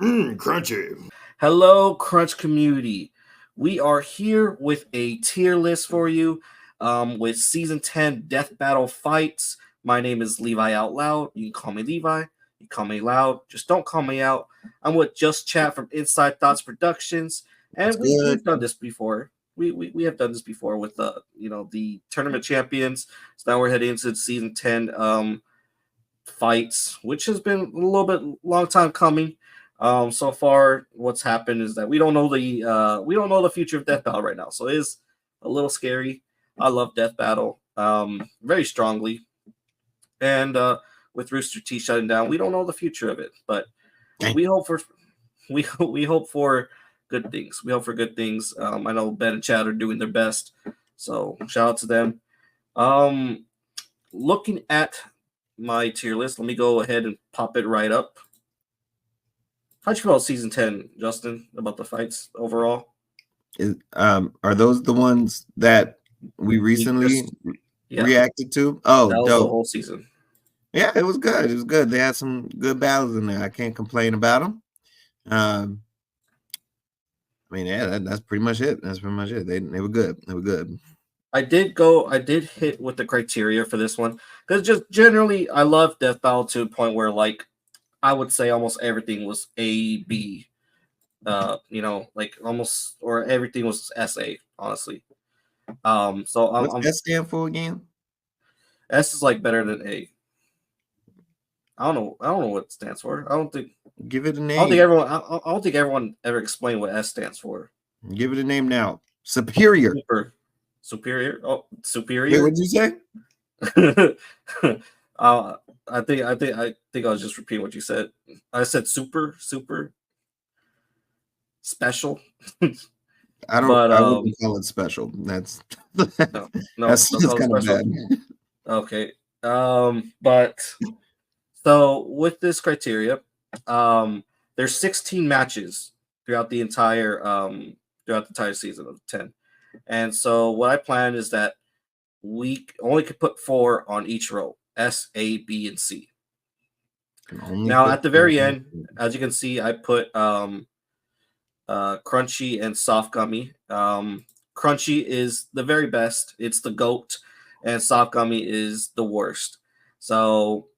Crunchy. Hello, Crunch community. We are here with a tier list for you with Season 10 Death Battle Fights. My name is Levi Out Loud. You can call me Levi. You can call me Loud. Just don't call me out. I'm with Just Chat from Inside Thoughts Productions. That's And good. we've done this before. We have done this before with the tournament champions. So now we're heading into Season 10 fights, which has been a little bit long time coming. So far, what's happened is that we don't know the future of Death Battle right now, so it is a little scary. I love Death Battle very strongly, and with Rooster T shutting down, we don't know the future of it, but we hope for we hope for good things. We hope for good things. I know Ben and Chad are doing their best, so shout out to them. Looking at my tier list, let me go ahead and pop it right up. How'd you feel about season 10, Justin, about the fights overall? Are those the ones that we recently reacted to? Oh, that was dope. the whole season. Yeah, it was good. It was good. They had some good battles in there. I can't complain about them. I mean, yeah, that's pretty much it. That's pretty much it. They were good. They were good. I did hit with the criteria for this one because just generally, I love Death Battle to a point where like I would say almost everything was A, B. Like almost or everything was SA, honestly. So What's S stand for again? S is like better than A. I don't know what it stands for. I don't think. Give it a name. I don't think everyone ever explained what S stands for. Give it a name now. Superior. Superior. Oh, superior. Wait, what'd you say? I think I was just repeating what you said. I said super special. I wouldn't call it special. That's that's kind of bad. Okay. But so with this criteria, there's 16 matches throughout the entire season of 10. And so what I plan is that we only could put 4 on each row: S, A, B, and C. Now at the very end, as you can see, I put crunchy and soft gummy. Crunchy is the very best. It's the GOAT, and soft gummy is the worst. So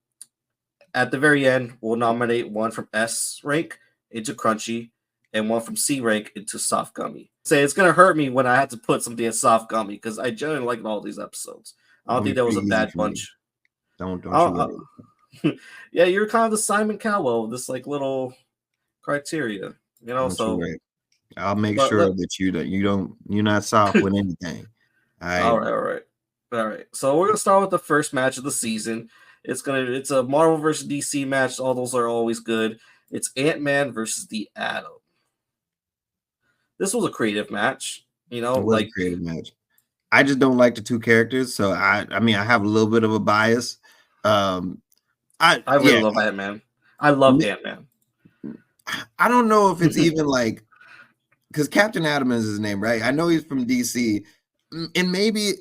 at the very end, we'll nominate one from S rank into crunchy and one from C rank into soft gummy. Say it's gonna hurt me when I have to put something in soft gummy because I generally like all these episodes. I don't think there was a bad bunch. Don't you yeah, you're kind of the Simon Cowell of this like little criteria, so I'll make sure that you're not soft with anything. All right. So we're gonna start with the first match of the season. It's a Marvel versus DC match. All those are always good. It's Ant-Man versus the Atom. This was a creative match, It was a creative match. I just don't like the two characters, so I mean I have a little bit of a bias. I really love Ant-Man. I love Ant-Man. I don't know if it's even like because Captain Atom is his name, right? I know he's from DC, and maybe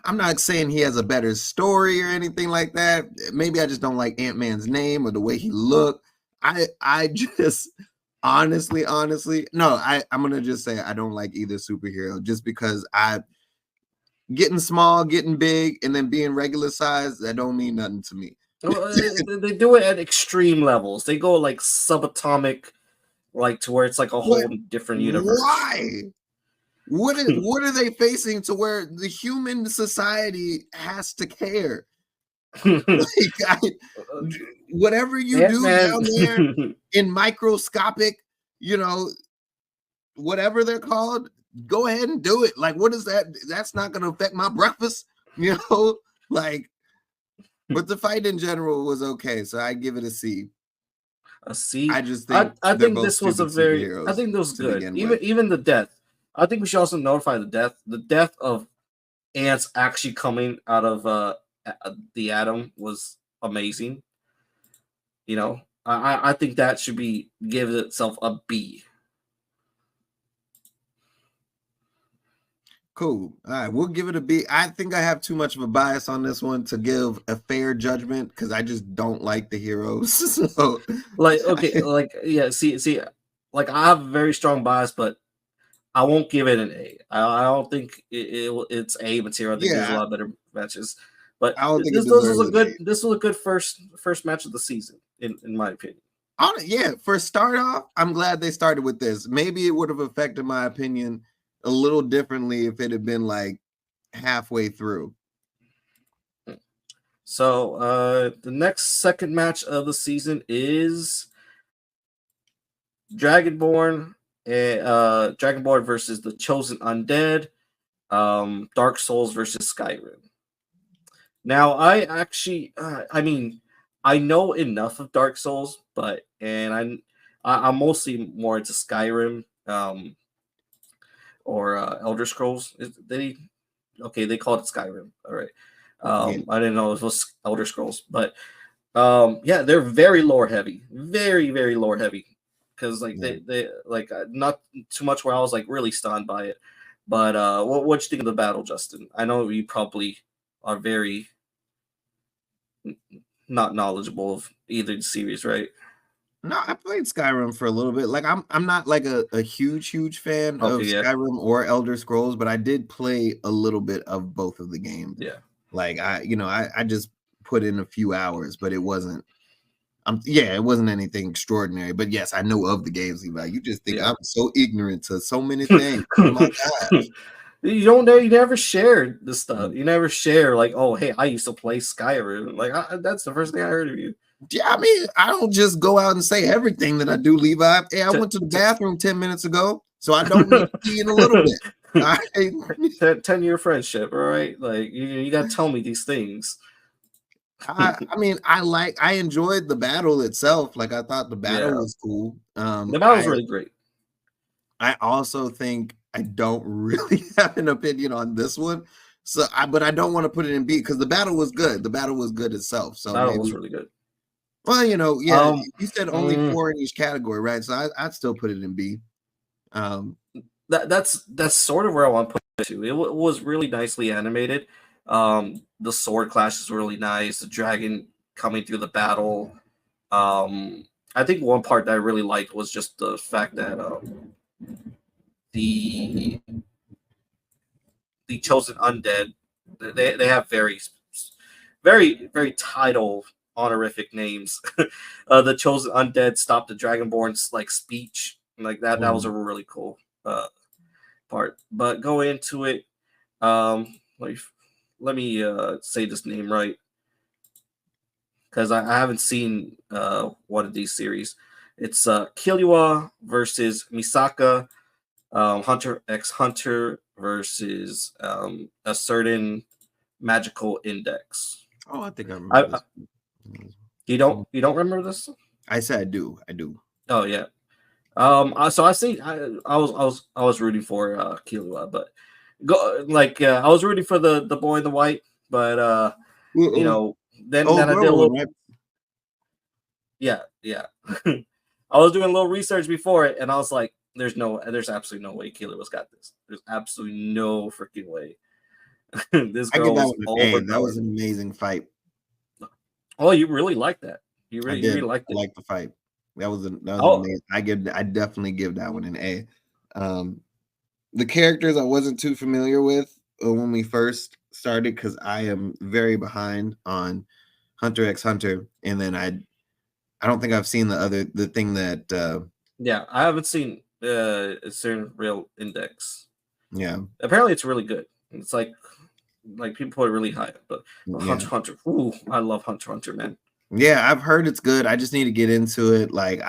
I'm not saying he has a better story or anything like that. Maybe I just don't like Ant-Man's name or the way he looked. I just honestly, no, I'm gonna just say I don't like either superhero just because getting small, getting big, and then being regular size, that don't mean nothing to me. They do it at extreme levels. They go like subatomic, like to where it's like a whole different universe. Why? What are they facing to where the human society has to care? Whatever you do down there in microscopic, whatever they're called, go ahead and do it. Like, what is that? That's not going to affect my breakfast, But the fight in general was okay, so I give it a C. A C. I just think I think this was I think this was good. Even the death. I think we should also notify the death. The death of ants actually coming out of the Atom was amazing. I think that should give itself a B. Cool. All right, we'll give it a B. I think I have too much of a bias on this one to give a fair judgment because I just don't like the heroes. So, Like, okay, like, yeah, see, like I have a very strong bias, but I won't give it an A. I don't think it's A material. I think there's a yeah, lot better matches, but I don't think it this was deserves a an good A. this was a good first match of the season in my opinion. Yeah, for start off, I'm glad they started with this. Maybe it would have affected my opinion a little differently if it had been like halfway through. So the next second match of the season is Dragonborn, Dragonborn versus the Chosen Undead, Dark Souls versus Skyrim. Now, I actually, I mean, I know enough of Dark Souls, but I'm mostly more into Skyrim, or Elder Scrolls. Okay, they called it Skyrim. All right. Yeah, I didn't know it was Elder Scrolls, but yeah, they're very lore heavy, very lore heavy, because like yeah. they like not too much where I was like really stunned by it. But what you think of the battle, Justin? I know you probably are very not knowledgeable of either series, right? No, I played Skyrim for a little bit. Like I'm not like a huge fan of Okay, yeah, Skyrim or Elder Scrolls, but I did play a little bit of both of the games. yeah. Like I just put in a few hours, but it wasn't it wasn't anything extraordinary. But yes, I know of the games, Levi. You just think Yeah. I'm so ignorant to so many things. Oh my gosh. You don't know. You never share this stuff. Mm. You never share like, oh, hey, I used to play Skyrim. Like that's the first thing I heard of you. Yeah, I mean, I don't just go out and say everything that I do, Levi. Hey, I T- went to the t- bathroom 10 minutes ago, so I don't need to pee in a little bit. All right. 10-year friendship, all right? Like you got to tell me these things. I mean, I enjoyed the battle itself. Like I thought the battle Yeah, was cool. the battle's really great. I also think I don't really have an opinion on this one. So but I don't want to put it in B because the battle was good. The battle was good itself. So Battle was maybe, really good. well, yeah, Um, you said only mm, 4 in each category, right? So I'd still put it in B. Um, that's sort of where I want to put it to. It was really nicely animated. The sword clash is really nice. The dragon coming through the battle. I think one part that I really liked was just the fact that the the chosen undead, they have very title honorific names. The chosen undead stopped the dragonborn's like speech like that. That was a really cool part. But go into it. Let me say this name right because I haven't seen one of these series. It's Killua versus Misaka, Hunter x Hunter versus a certain magical index. oh, I think I remember this. You don't remember this? I said I do. I do. Oh yeah. So I was rooting for Killua, but I was rooting for the boy in the white, but you know then I did a Girl little one, right? yeah. I was doing a little research before it, and I was like, there's absolutely no way Killua's got this. There's absolutely no freaking way. This I give girl that was one an A. That overpowered. was an amazing fight. Oh, you really like that? I You really did. liked I it? liked the fight. That was an Oh, amazing. I definitely give that one an A. Um, the characters I wasn't too familiar with when we first started because I am very behind on Hunter x Hunter, and then I don't think I've seen the thing that yeah. I haven't seen a certain real index. yeah. Apparently, it's really good. It's like people put it really high. But Yeah. Hunter x Hunter, ooh, I love Hunter x Hunter, man. Yeah, I've heard it's good. I just need to get into it. Like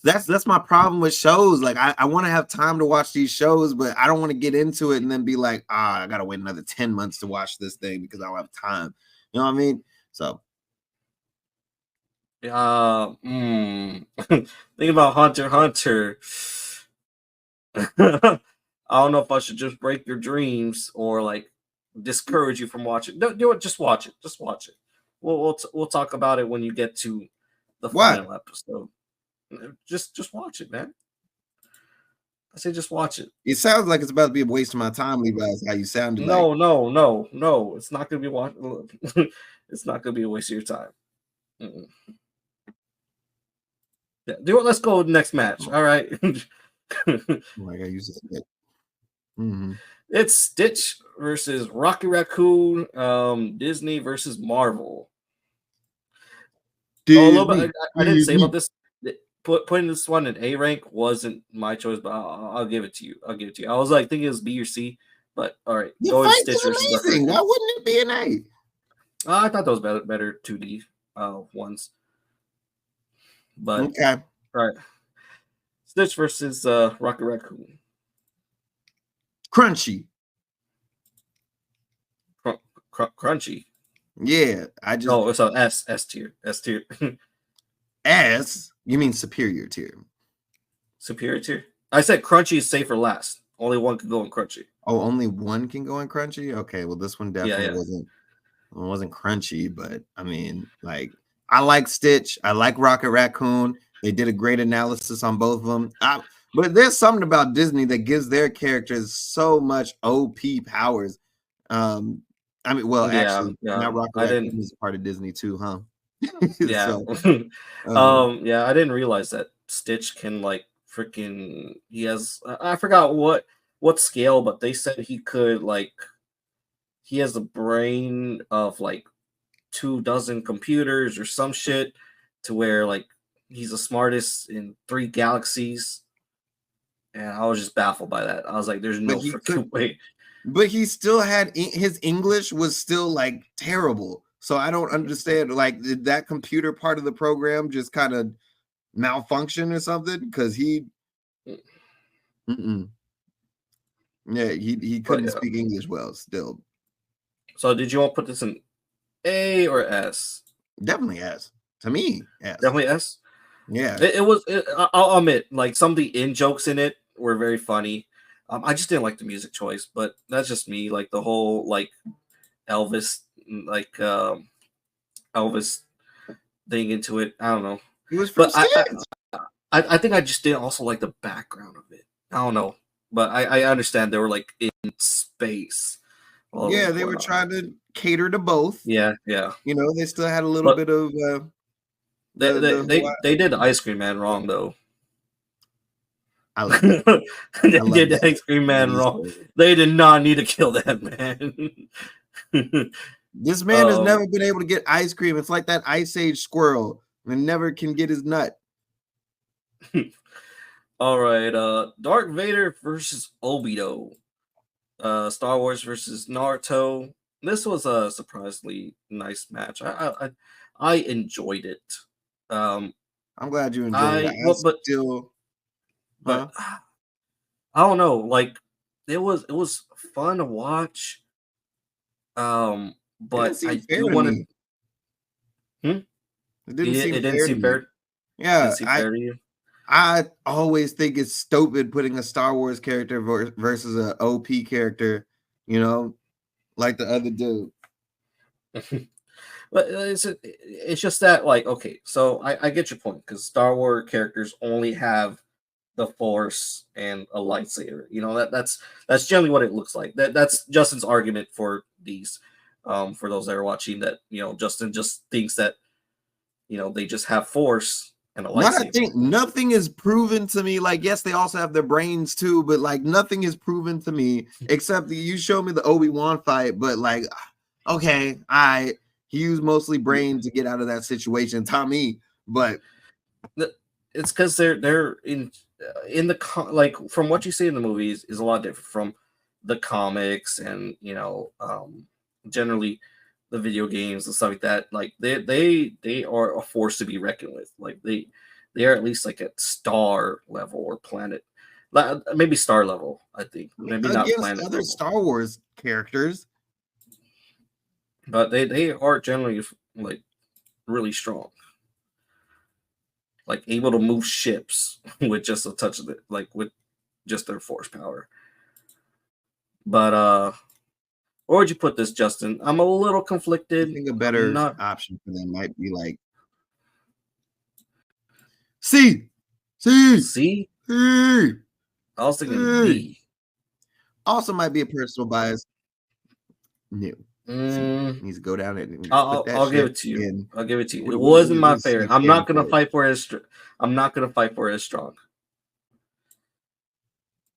that's my problem with shows. Like I want to have time to watch these shows, but I don't want to get into it and then be like, I gotta wait another 10 months to watch this thing because I don't have time. You know what I mean? So Think about Hunter x Hunter. I don't know if I should just break your dreams or like discourage you from watching. Don't do it. Just watch it. Just watch it. We'll talk about it when you get to the what? final episode. Just watch it, man. I say just watch it. It sounds like it's about to be a waste of my time, Levi. Is how you sounded like. No. It's not gonna be it's not gonna be a waste of your time. Mm-mm. Yeah, do it. Let's go with the next match. All right. Oh my God, use this. Mm-hmm. It's Stitch versus Rocky Raccoon. Disney versus Marvel. Disney, a little bit. I didn't say about this. Putting this one in A rank wasn't my choice, but I'll give it to you. I'll give it to you. I was like thinking it was B or C, but all right. The Go with fight Stitch is versus amazing. Why wouldn't it be an A? I thought those better 2D ones. But Okay. all right. Stitch versus Rocket Raccoon. Crunchy. Crunchy. Yeah, I just. Oh, it's a S tier. S tier. S? You mean superior tier? Superior tier. I said crunchy is safe for last. Only one can go in crunchy. Oh, only one can go in crunchy? Okay, well, this one definitely wasn't crunchy, but I mean, like, I like Stitch. I like Rocket Raccoon. They did a great analysis on both of them. But there's something about Disney that gives their characters so much OP powers. I mean, well, actually, not Rocket Raccoon is part of Disney too, huh? Yeah. So, yeah, I didn't realize that Stitch can like freaking he has I forgot what scale, but they said he could like he has the brain of like 24 computers or some shit to where like he's the smartest in 3 galaxies. And I was just baffled by that. I was like, there's no freaking way. But he still had his English was still like terrible. So I don't understand. Like, did that computer part of the program just kind of malfunction or something? Because he, yeah, he couldn't speak English well still. So did you want to put this in A or S? Definitely S. To me, S. Definitely S. Yeah, it was. I'll admit, like some of the in jokes in it were very funny. I just didn't like the music choice, but that's just me. Like the whole like Elvis, like Elvis thing into it. I don't know. It was from I think I just didn't also like the background of it. I don't know, but I understand they were like in space. Yeah, they were trying to cater to both. Yeah. You know, they still had a little bit of. They did Ice Cream Man wrong though. I like they did the Ice Cream Man wrong. They did not need to kill that man. This man has never been able to get ice cream. It's like that Ice Age squirrel and never can get his nut. All right, Darth Vader versus Obito. Star Wars versus Naruto. This was a surprisingly nice match. I enjoyed it. I'm glad you enjoyed it. But I don't know. Like it was fun to watch. But I do want to. It didn't seem fair. Yeah, I always think it's stupid putting a Star Wars character versus an OP character, you know, like the other dude. But it's just that, like, okay, so I get your point because Star Wars characters only have the Force and a lightsaber. You know that's generally what it looks like. That's Justin's argument for these. For those that are watching, that Justin just thinks that they just have Force and a lightsaber. I think nothing is proven to me. Like, yes, they also have their brains too, but like nothing is proven to me except that you showed me the Obi-Wan fight. But like, okay, he used mostly brain to get out of that situation, Tommy. But it's because they're in the like from what you see in the movies is a lot different from the comics and generally the video games and stuff like that. Like they are a force to be reckoned with. Like they are at least like at star level or planet, maybe star level. I think maybe not planet other level. Star Wars characters, but they are generally like really strong, like able to move ships with just a touch of it, like with just their force power. But where would you put this, Justin? I'm a little conflicted. I think a better option for them might be like C. I was thinking B. Also might be a personal bias. New. Needs to go down and put that I'll give shit it to you. in. I'll give it to you. It What wasn't my does C favorite. I'm stand not gonna for? fight for it as I'm not gonna fight for it as strong.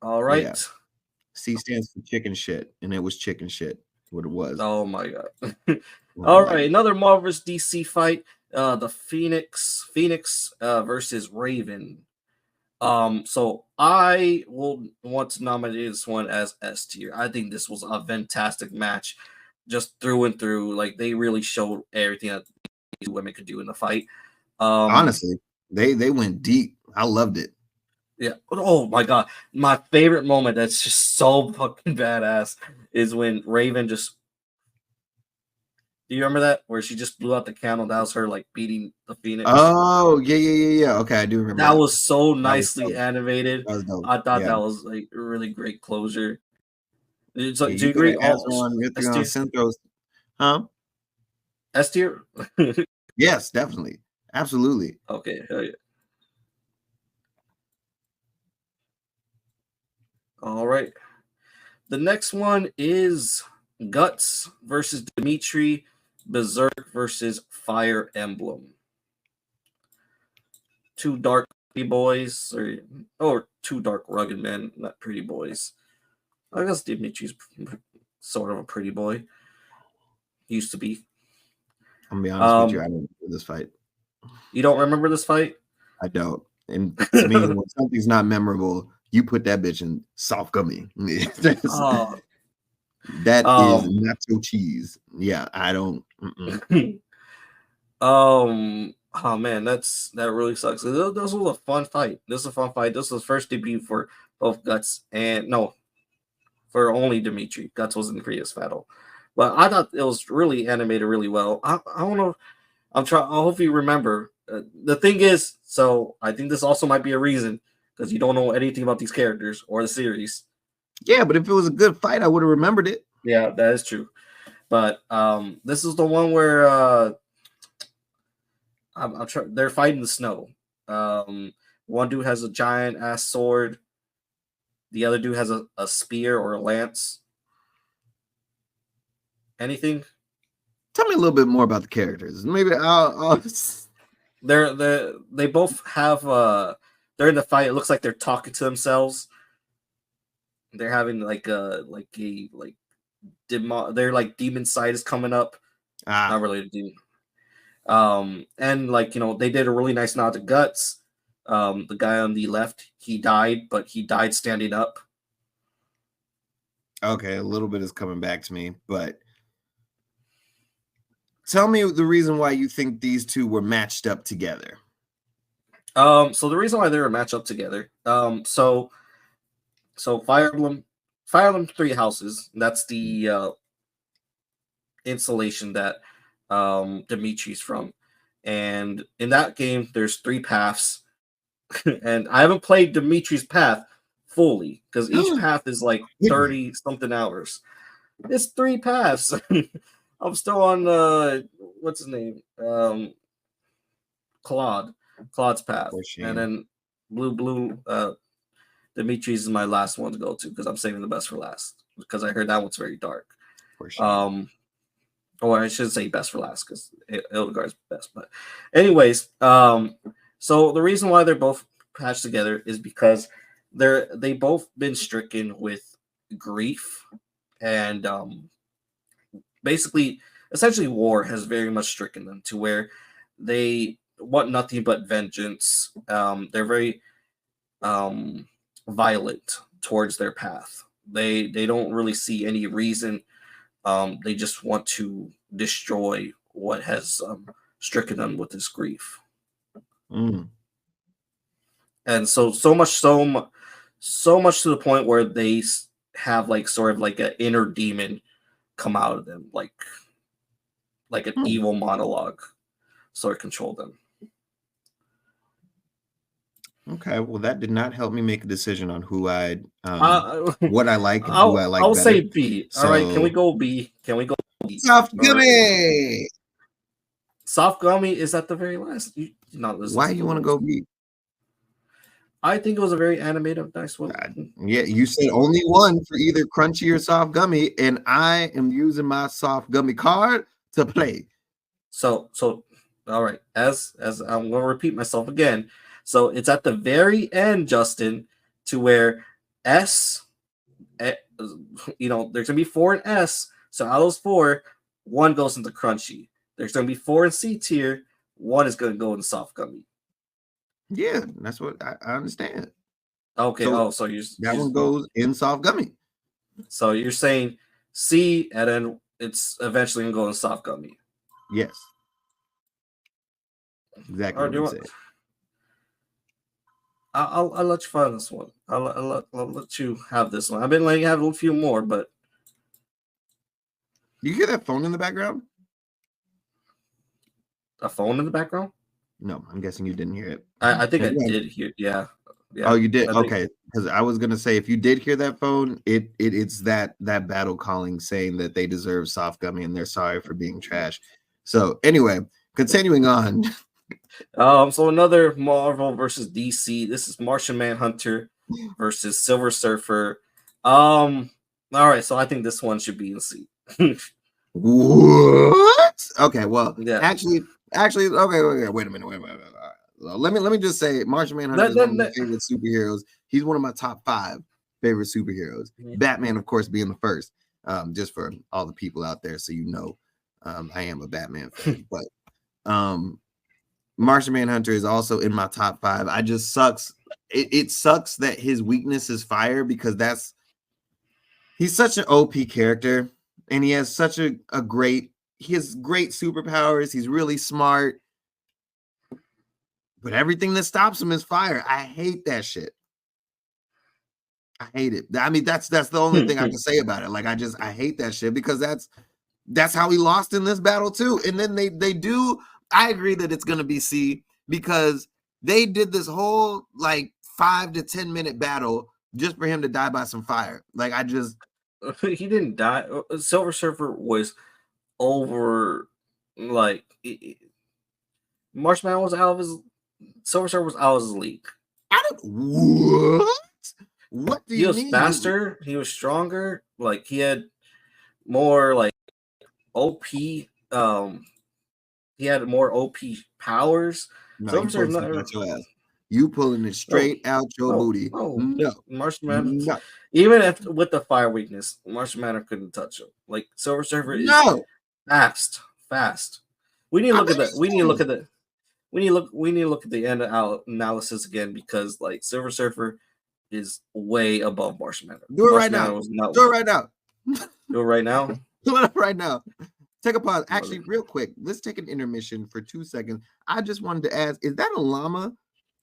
All right. Yeah. C stands for chicken shit, and it was chicken shit. What it was. Oh my god. All right, another Marvel vs. DC fight. The Phoenix versus Raven. So I will want to nominate this one as S tier. I think this was a fantastic match, just through and through. Like they really showed everything that these women could do in the fight. Honestly, they went deep. I loved it. Yeah. Oh my god, my favorite moment that's just so fucking badass is when Raven just. Do you remember that where she just blew out the candle? That was her like beating the Phoenix. Oh yeah. Okay, I do remember. That was so nicely animated. That was dope. I thought that was like a really great closure. So, Yeah, do you agree? Synthros, huh? S tier? Yes, definitely. Absolutely. Okay, hell yeah. All right. The next one is Guts versus Dimitri, Berserk versus Fire Emblem. Two dark boys, or two dark rugged men, not pretty boys. I guess Dimitri's sort of a pretty boy. Used to be. I'm gonna be honest with you, I don't remember this fight. You don't remember this fight? I don't. And to me, when something's not memorable, you put that bitch in soft gummy. That is nacho cheese. Yeah, I don't. Oh man, that really sucks. This was a fun fight. This is a fun fight. This was the first debut for both Guts and for only Dimitri. Guts was in the previous battle, but I thought it was really animated really well. I don't know. I hope you remember. The thing is, so I think this also might be a reason because you don't know anything about these characters or the series. Yeah, but if it was a good fight, I would have remembered it. Yeah, that is true. But this is the one where I'm trying. They're fighting the snow. One dude has a giant ass sword. The other dude has a spear or a lance. Anything? Tell me a little bit more about the characters. Maybe I'll... They both have they're in the fight. It looks like they're talking to themselves. They're having they're like demon side is coming up. Not really a demon. And they did a really nice nod to Guts. The guy on the left, he died, but he died standing up. Okay, a little bit is coming back to me, but tell me the reason why you think these two were matched up together. So the reason why they were matched up together, so Fire Emblem Three Houses, that's the installation that Dimitri's from. And in that game, there's 3 paths. And I haven't played Dimitri's path fully because each path is like 30 something hours. It's 3 paths. I'm still on what's his name? Claude's path. And then Blue Dimitri's is my last one to go to because I'm saving the best for last because I heard that one's very dark. Or I should say best for last because Eldgar's best. But anyways, so the reason why they're both patched together is because they both been stricken with grief and essentially war has very much stricken them to where they want nothing but vengeance. They're very violent towards their path. They don't really see any reason. They just want to destroy what has stricken them with this grief. And so much to the point where they have sort of an inner demon come out of them, like an evil monologue, sort of control them. Okay, well, that did not help me make a decision on who I what I like and who I like. I'll say B. All right, can we go B? B? Soft gummy. Right. Soft gummy is at the very last. Why do you want to go B? I think it was a very animated, nice one. Yeah, you said only one for either crunchy or soft gummy, and I am using my soft gummy card to play. So all right. As I'm gonna repeat myself again. So it's at the very end, Justin, to where S, you know, there's gonna be 4 in S. So out of those 4, 1 goes into crunchy. There's gonna be 4 in C tier. 1 is gonna go in soft gummy. Yeah, that's what I understand. Okay. So that one goes in soft gummy. So you're saying C, and then it's eventually gonna go in soft gummy. Yes. Exactly what I'm saying. I'll let you find this one. I'll let you have this one. I've been letting you have a few more, but you hear that phone in the background? A phone in the background? No, I'm guessing you didn't hear it. I think I did hear. Yeah. Oh, you did? Okay. Because I was gonna say if you did hear that phone, it's that battle calling saying that they deserve soft gummy and they're sorry for being trash. So anyway, continuing on. So another Marvel versus DC. This is Martian Manhunter versus Silver Surfer. All right, so I think this one should be in C. What? Okay, well, yeah. Actually, okay. Wait a minute. Let me just say, Martian Manhunter is one of my favorite superheroes. He's one of my top 5 favorite superheroes. Batman, of course, being the first. Just for all the people out there, so you know, I am a Batman fan. But Martian Manhunter is also in my top 5. I just sucks. It sucks that his weakness is fire because he's such an OP character, and he has such a great. He has great superpowers. He's really smart. But everything that stops him is fire. I hate that shit. I hate it. I mean, that's the only thing I can say about it. Like, I hate that shit because that's how he lost in this battle too. And then they do. I agree that it's gonna be C because they did this whole like 5 to 10 minute battle just for him to die by some fire. Like he didn't die. Silver Surfer was over. Like Marshmallow was out of his. Silver Surfer was out of his league. What do you mean? He was faster. He was stronger. Like he had more like OP. He had more OP powers. No, you pulling it straight out your booty. No, Martian Manhunter. No. Even if with the fire weakness, Martian Manhunter couldn't touch him. Like Silver Surfer is fast. We need to look at that. We need to look at the. We need to look at the end analysis again because like Silver Surfer is way above Martian Manhunter. Do it right now. Do it right now. Do it right now. Do it right now. Take a pause. Actually, real quick, let's take an intermission for 2 seconds. I just wanted to ask: is that a llama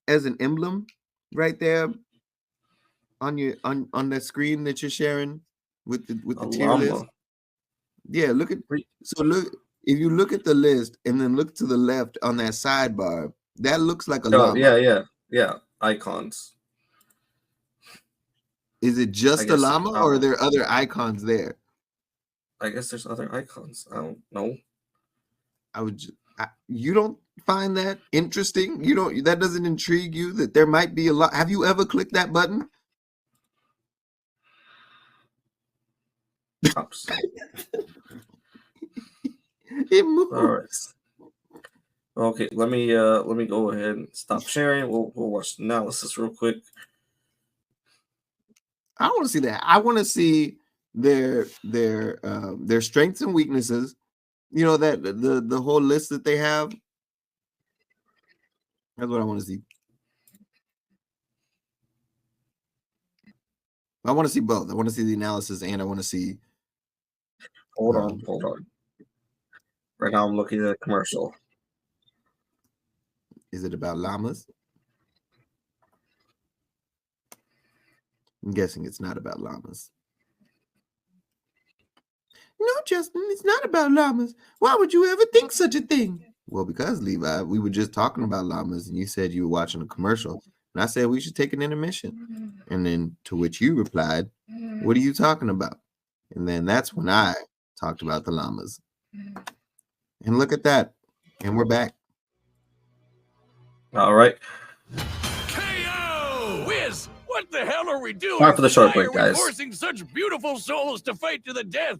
as an emblem right there on your on the screen that you're sharing with the tier list? Yeah, look if you look at the list and then look to the left on that sidebar, that looks like a llama. Yeah. Icons. Is it just a llama or are there other icons there? I guess there's other icons. I don't know. You don't find that interesting? That doesn't intrigue you that there might be a lot? Have you ever clicked that button? It moves. All right. Okay, let me go ahead and stop sharing. We'll watch the analysis real quick. I don't want to see that. I want to see their strengths and weaknesses. You know, that the whole list that they have. That's what I want to see. I want to see both. I want to see the analysis and I want to see. Hold on. Right now I'm looking at a commercial. Is it about llamas? I'm guessing it's not about llamas. No, Justin, it's not about llamas. Why would you ever think such a thing? Well, because, Levi, we were just talking about llamas and you said you were watching a commercial. And I said we should take an intermission. And then to which you replied, what are you talking about? And then that's when I talked about the llamas. And look at that. And we're back. All right. KO! What the hell are we doing? Time for the short Why break, are we guys. forcing such beautiful souls to fight to the death?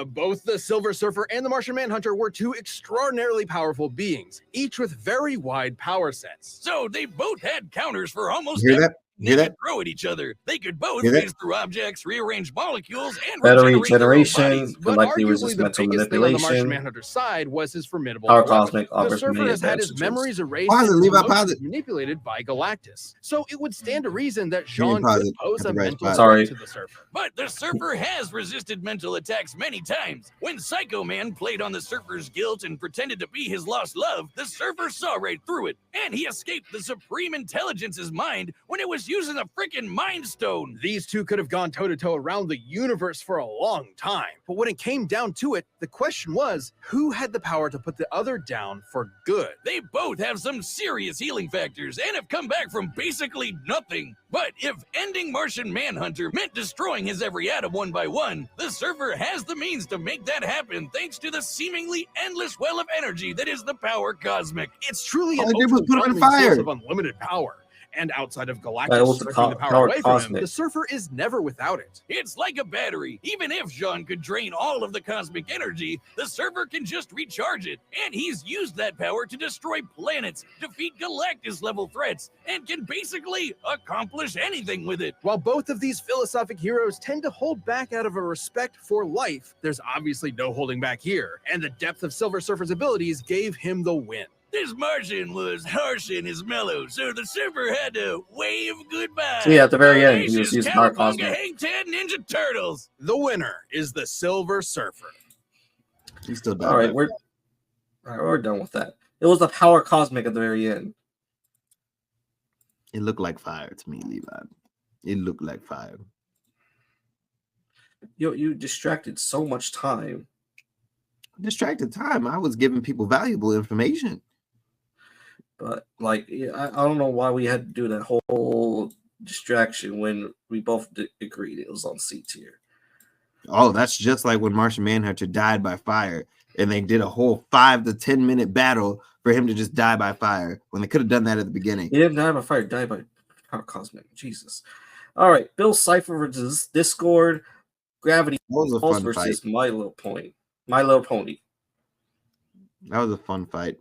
Both the Silver Surfer and the Martian Manhunter were two extraordinarily powerful beings, each with very wide power sets. So they both had counters for almost You hear that? You hear they that? could throw at each other. They could both Hear that? phase through objects, rearrange molecules, and Better regenerate their own regeneration, bodies. But likely arguably resist the mental biggest thing on the Martian manipulation. Manhunter's side was his formidable Power telepathy. Cosmic The offers Surfer many has had his advantages. memories erased Pause it, and his Levi, pause emotions it. manipulated by Galactus. So it would stand to reason that Can you Jean pause could it pose at a the right mental spot? Sorry. threat to the Surfer. But the Surfer has resisted mental attacks many times. When Psycho Man played on the Surfer's guilt and pretended to be his lost love, the Surfer saw right through it, and he escaped the Supreme Intelligence's mind when it was using a freaking Mind Stone. These two could have gone toe-to-toe around the universe for a long time. But when it came down to it, the question was, who had the power to put the other down for good? They both have some serious healing factors and have come back from basically nothing. But if ending Martian Manhunter meant destroying his every atom one by one, the Surfer has the means to make that happen thanks to the seemingly endless well of energy that is the Power Cosmic. It's truly All an they did was put him in overwhelming source fire. of unlimited power. And outside of That Galactus was the stripping the power Power away from him, Cosmic. the Surfer is never without it. It's like a battery. Even if Jean could drain all of the cosmic energy, the Surfer can just recharge it. And he's used that power to destroy planets, defeat Galactus-level threats, and can basically accomplish anything with it. While both of these philosophic heroes tend to hold back out of a respect for life, there's obviously no holding back here, and the depth of Silver Surfer's abilities gave him the win. This Martian was harsh in his mellow, so the Surfer had to wave goodbye. So yeah, at the very end, he was Audacious using Power Cowabunga Cosmic. Hang Ten Ninja Turtles. The winner is the Silver Surfer. He still died. All right, we're done with that. It was the Power Cosmic at the very end. It looked like fire to me, Levi. It looked like fire. You distracted so much time. Distracted time. I was giving people valuable information. But like, yeah, I don't know why we had to do that whole distraction when we both agreed it was on C tier. Oh, that's just like when Martian Manhunter died by fire, and they did a whole 5 to 10 minute battle for him to just die by fire when they could have done that at the beginning. He didn't die by fire, he died by Power Cosmic. Jesus. All right, Bill Cipher versus Discord, Gravity That was a Falls fun versus fight. My Little Pony. My Little Pony. That was a fun fight.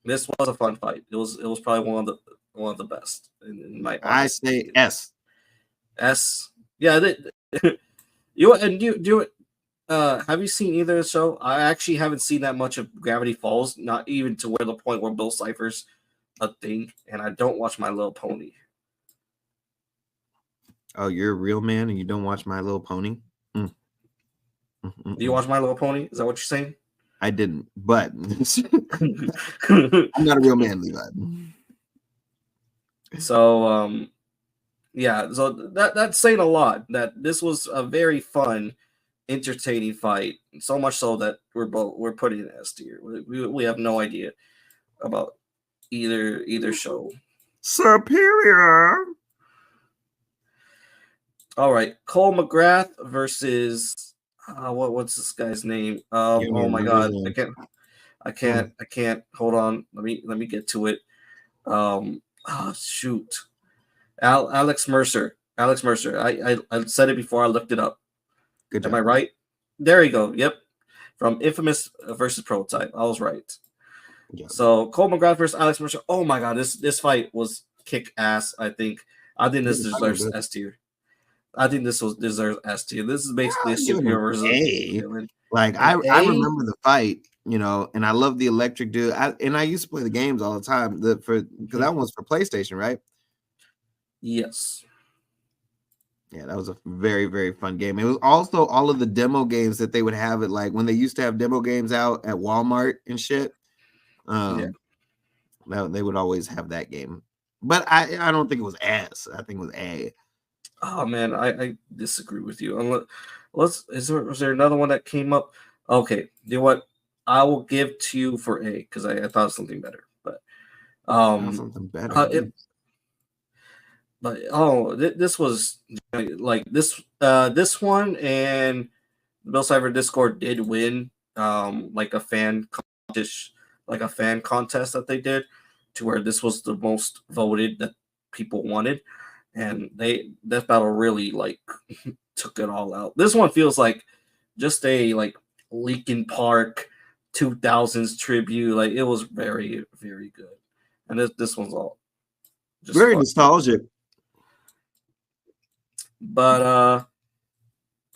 This was a fun fight. It was probably one of the best in my. I say S. S. Yeah. You have you seen either of the show? I actually haven't seen that much of Gravity Falls, not even to where the point where Bill Cipher's a thing, and I don't watch My Little Pony. Oh, you're a real man and you don't watch My Little Pony? Do you watch My Little Pony? Is that what you're saying? I didn't, but I'm not a real man, Levi. So yeah, so that's saying a lot. That this was a very fun, entertaining fight. So much so that we're putting it S tier. We have no idea about either show. Superior. All right, Cole McGrath versus what's this guy's name? Oh my god, I can't. Hold on, let me get to it. Shoot, Alex Mercer. I said it before I looked it up. Good job. Am I right? There you go. Yep, from Infamous versus Prototype. I was right. Yeah. So Cole McGrath versus Alex Mercer. Oh my god, this fight was kick ass. I think this deserves S tier. I think this deserves S tier. This is basically a superhero versus A. villain. Like I remember the fight, and I love the electric dude. I used to play the games all the time. Because that one was for PlayStation, right? Yes. Yeah, that was a very, very fun game. It was also all of the demo games that they would have it, like when they used to have demo games out at Walmart and shit. They would always have that game. But I don't think it was S. I think it was A. Oh man, I disagree with you. Was there another one that came up? Okay, you know what? I will give to you for A because I thought of something better. But something better. This was like this one and Bill Cipher Discord did win like a fan contest that they did to where this was the most voted that people wanted. and Death Battle really like took it all out. This one feels like just a like Linkin Park 2000s tribute. Like it was very, very good. And this one's all just Very fun. nostalgic. But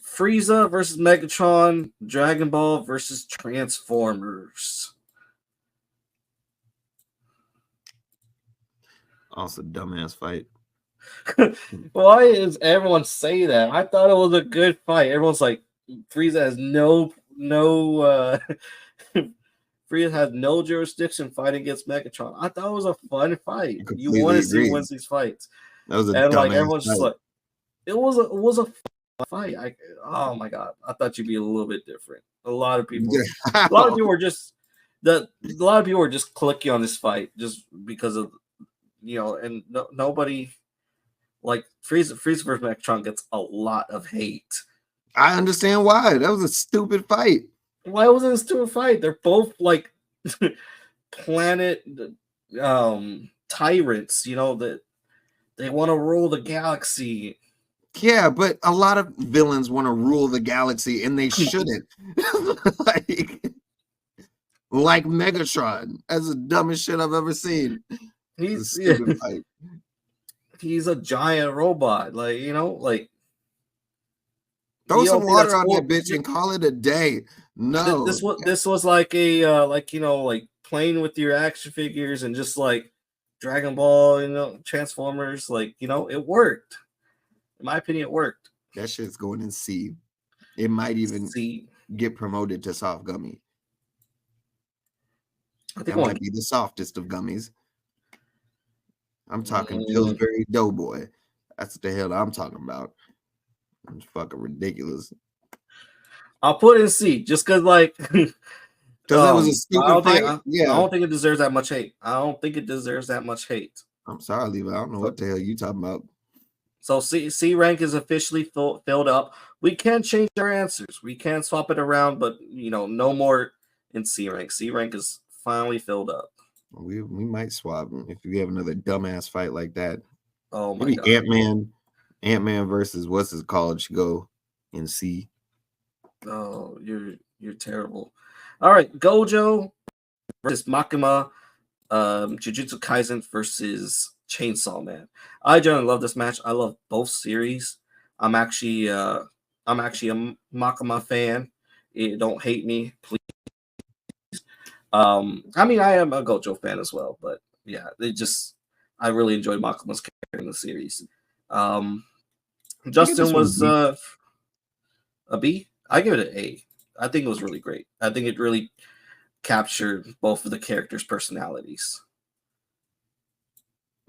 Frieza versus Megatron, Dragon Ball versus Transformers. Also, dumbass fight. Why does everyone say that? I thought it was a good fight. Everyone's like, Frieza has no Frieza has no jurisdiction fighting against Megatron. I thought it was a fun fight. You want to see who wins these fights. That was a and like dumbass everyone's fight. just like, it was a fight. Oh my god, I thought you'd be a little bit different. A lot of people were just clicking on this fight just because of and nobody like Frieza versus Megatron gets a lot of hate. I understand why. That was a stupid fight. Why was it a stupid fight? They're both like planet tyrants, that they want to rule the galaxy. Yeah, but a lot of villains want to rule the galaxy and they shouldn't. like Megatron. That's the dumbest shit I've ever seen. He's a giant robot. Like, throw some water on that bitch and call it a day. No. This was like a like playing with your action figures and just like Dragon Ball, Transformers, like, it worked. In my opinion, it worked. That shit's going in C. It might even get promoted to soft gummy. I think that might be the softest of gummies. I'm talking Pillsbury Doughboy. That's what the hell I'm talking about. It's fucking ridiculous. I'll put it in C just because, like, because it was a stupid fight. I don't think it deserves that much hate. I'm sorry, Levi. I don't know what the hell you talking about. So C rank is officially filled up. We can change our answers. We can swap it around, but no more in C rank. C rank is finally filled up. We might swap if we have another dumbass fight like that. Oh my god. Ant-Man versus what's his called should go in C. Oh, you're terrible. All right, Gojo versus Makima, Jujutsu Kaisen versus Chainsaw Man. I generally love this match. I love both series. I'm actually a Makima fan. Don't hate me, please. I mean, I am a Gojo fan as well, but yeah, I really enjoyed Makima's character in the series. Justin was a B. I give it an A. I think it was really great. I think it really captured both of the characters' personalities.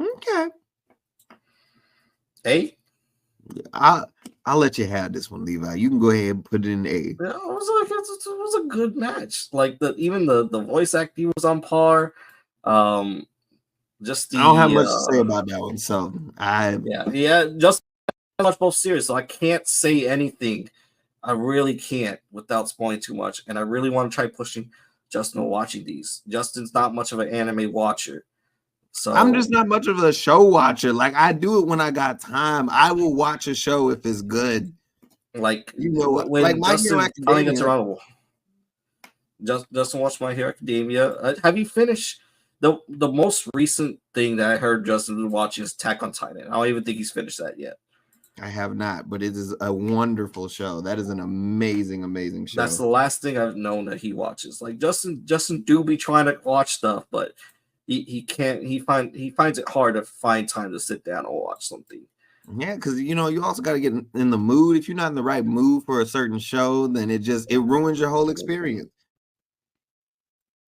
Okay. A? I'll let you have this one, Levi. You can go ahead and put it in A. It was a good match. Like even the voice acting was on par. I don't have much to say about that one. So just watch both series, so I can't say anything. I really can't without spoiling too much, and I really want to try pushing Justin to watching these. Justin's not much of an anime watcher, so I'm just not much of a show watcher. Like I do it when I got time. I will watch a show if it's good. Like when like My Hero Academia. Justin watched My Hero Academia. Have you finished the most recent thing that I heard Justin was watching is Attack on Titan? I don't even think he's finished that yet. I have not, but it is a wonderful show. That is an amazing, amazing show. That's the last thing I've known that he watches. Like Justin do be trying to watch stuff, but he can't. He finds it hard to find time to sit down and watch something. Yeah, because you also got to get in the mood. If you're not in the right mood for a certain show, then it ruins your whole experience.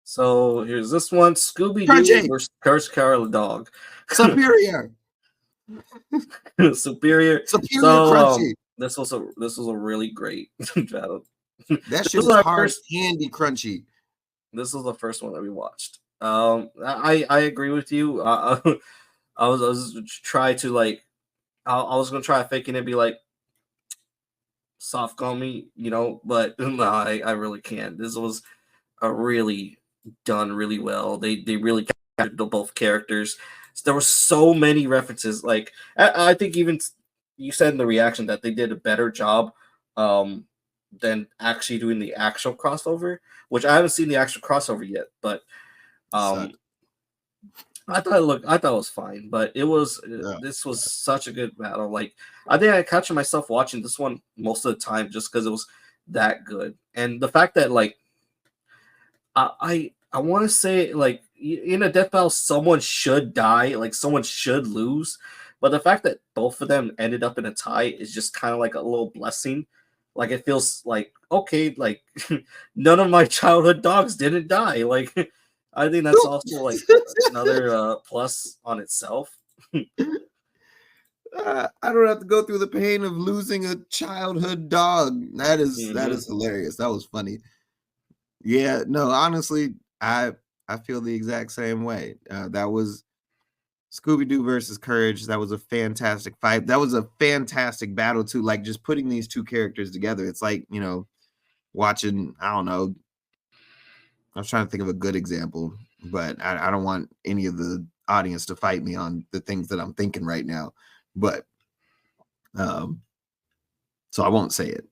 So here's this one: Scooby-Doo versus Curse Carol the Dog. Superior. Superior Crunchy. This was a really great battle. That shit was hard, candy crunchy. This was the first one that we watched. I agree with you. I was try to like I was gonna try faking it and be like soft gummy, but no, I really can't. This was a really done really well. They really captured both characters. there were so many references. Like I think even you said in the reaction that they did a better job than actually doing the actual crossover, which I haven't seen the actual crossover yet, but I thought it was fine, but this was such a good battle. Like I think I captured myself watching this one most of the time just because it was that good, and the fact that like I want to say like in a death battle someone should die, like someone should lose, but the fact that both of them ended up in a tie is just kind of like a little blessing. Like it feels like okay, like none of my childhood dogs didn't die. Like I think that's also like another plus on itself. I don't have to go through the pain of losing a childhood dog. That is hilarious. That was funny. Yeah, no, honestly, I feel the exact same way. That was Scooby-Doo versus Courage. That was a fantastic fight. That was a fantastic battle too. Like just putting these two characters together. It's like, you know, watching, I don't know. I was trying to think of a good example, but I don't want any of the audience to fight me on the things that I'm thinking right now. But so I won't say it.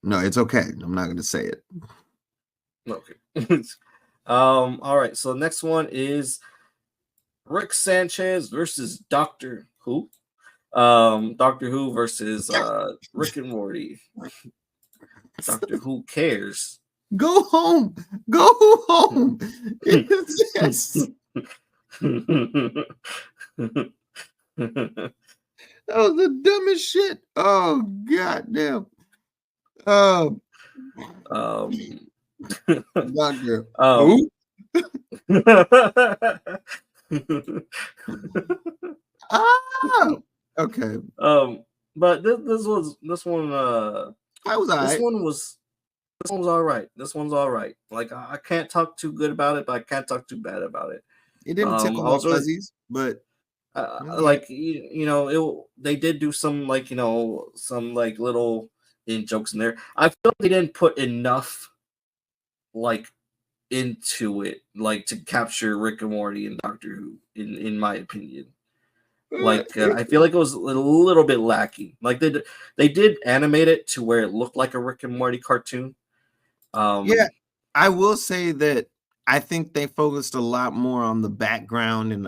No, it's okay. I'm not going to say it. Okay. All right. So the next one is Rick Sanchez versus Doctor Who. Doctor Who versus Rick and Morty. Doctor Who cares. Go home. Go home. Yes. That was the dumbest shit. Oh goddamn. Doctor. Who? Okay. But this one I was this one was all right. This one's all right. Like I can't talk too good about it, but I can't talk too bad about it. It didn't tickle my fuzzies, but like you know, they did do some like some like little in jokes in there. I feel like they didn't put enough like into it, like to capture Rick and Morty and Doctor Who, in my opinion. Like I feel like it was a little bit lacking. Like they did animate it to where it looked like a Rick and Morty cartoon. Yeah, I will say that I think they focused a lot more on the background and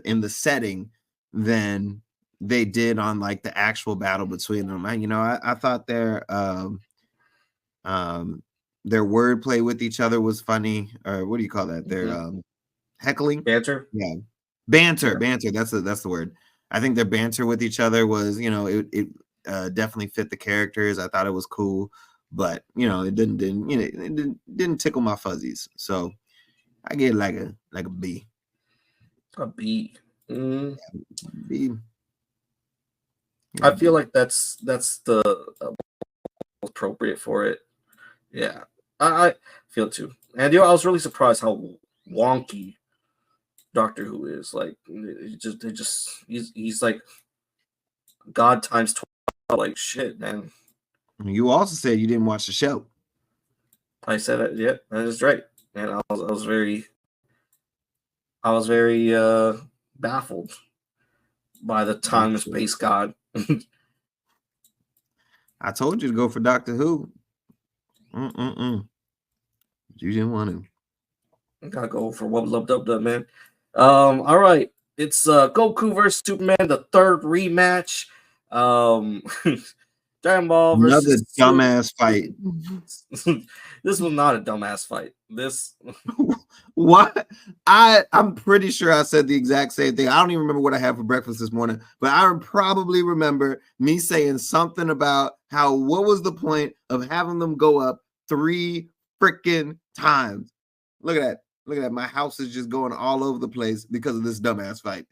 in the setting than they did on like the actual battle between them. I thought their wordplay with each other was funny, or what do you call that? Their heckling, banter. Yeah, banter. That's the word. I think their banter with each other was, it definitely fit the characters. I thought it was cool, but it didn't tickle my fuzzies. So I get like a B. A B. B. I feel like that's the appropriate for it. Yeah, I feel it too. And I was really surprised how wonky Doctor Who is. Like he's like God times 12. Like shit, man. You also said you didn't watch the show. I said it. Yeah, that is right. And I was very baffled by the time and space god. I told you to go for Doctor Who. You didn't want to. I gotta go for Wub Lub Dub Dub, man. All right. It's Goku versus Superman, the third rematch. Dragon Ball versus another dumbass fight. This was not a dumbass fight. This what? I'm pretty sure I said the exact same thing. I don't even remember what I had for breakfast this morning, but I probably remember me saying something about how what was the point of having them go up 3 freaking times? Look at that. Look at that. My house is just going all over the place because of this dumbass fight.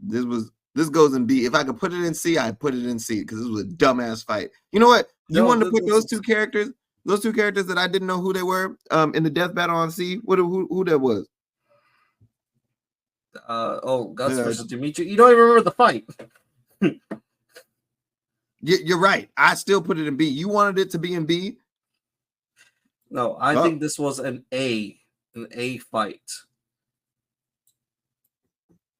This goes in B. If I could put it in C, I'd put it in C because this was a dumbass fight. You know what? You wanted to put those two characters that I didn't know who they were in the death battle on C. Who that was? Gus versus Dimitri. You don't even remember the fight. You're right. I still put it in B. You wanted it to be in B? No, I think this was an A fight.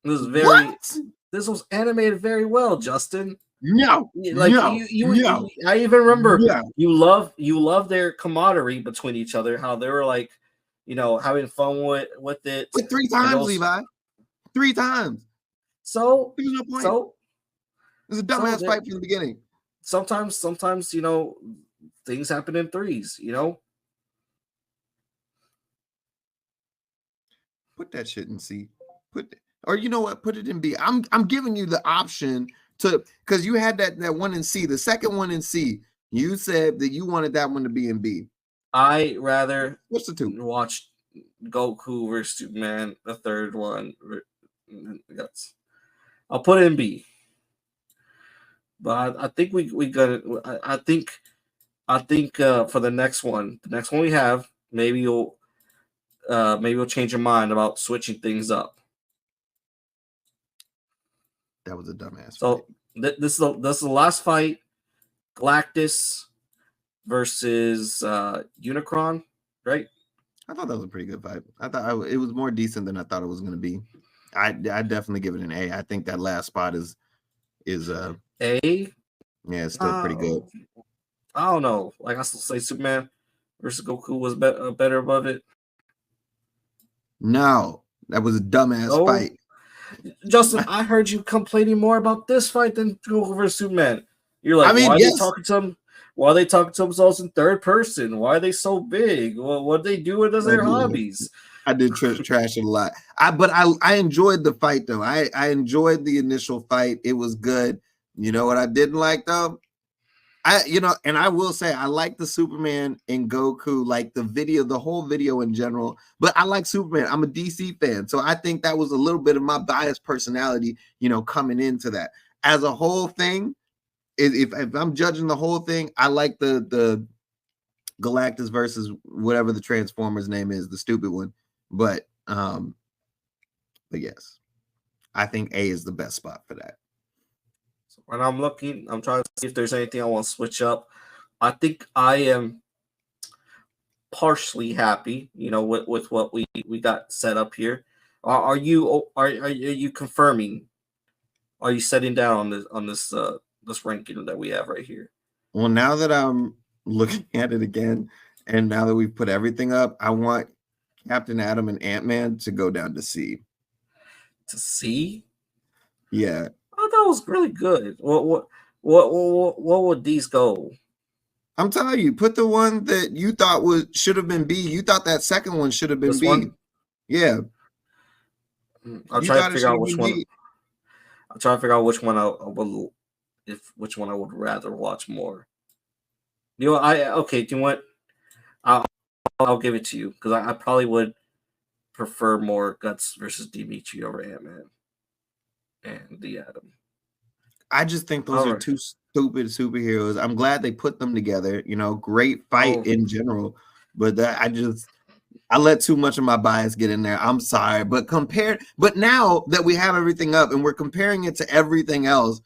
This is very. What? This was animated very well, Justin. No, Like no, no, I even remember no. you love their camaraderie between each other. How they were like, having fun with it. But 3 times, Levi. 3 times. So There's no point. So It was a dumbass fight from the beginning. Sometimes things happen in threes. Put that shit in C. Or you know what? Put it in B. I'm giving you the option to, because you had that one in C. The second one in C, you said that you wanted that one to be in B. I rather What's the 2? watch Goku versus Superman. The third one, I'll put it in B. But I think we got it. I think for the next one we have, maybe you'll change your mind about switching things up. That was a dumbass. So this is the last fight. Galactus versus Unicron, right? I thought that was a pretty good fight. I thought it was more decent than I thought it was going to be. I definitely give it an A. I think that last spot is A. Yeah, it's still pretty good. I don't know. Like I still say, Superman versus Goku was better above it. No, that was a dumbass fight. Justin, I heard you complaining more about this fight than Goku versus Superman. You're like, why are they talking to him? Why are they talking to themselves in third person? Why are they so big? Well, what they do with their hobbies? I did trash it a lot. But I enjoyed the fight though. I enjoyed the initial fight. It was good. You know what I didn't like though? And I will say I like the Superman and Goku, like the whole video in general, but I like Superman. I'm a DC fan. So I think that was a little bit of my biased personality, coming into that. As a whole thing, if I'm judging the whole thing, I like the Galactus versus whatever the Transformers name is, the stupid one. But yes, I think A is the best spot for that. When I'm looking, I'm trying to see if there's anything I want to switch up. I think I am partially happy, with what we got set up here. Are you confirming? Are you setting down on this ranking that we have right here? Well, now that I'm looking at it again, and now that we've put everything up, I want Captain Atom and Ant-Man to go down to C. To C? Yeah. I thought it was really good. What would these go? I'm telling you, put the one that you thought should have been B. You thought that second one should have been this B. One? Yeah. I'll try to figure out which one. I'll try to figure out which one which one I would rather watch more. Do you know what? I'll give it to you because I probably would prefer more Guts versus Dimitri over Ant-Man and the Atom. I just think those are two stupid superheroes. I'm glad they put them together. Great fight in general, but I let too much of my bias get in there. I'm sorry, but now that we have everything up and we're comparing it to everything else,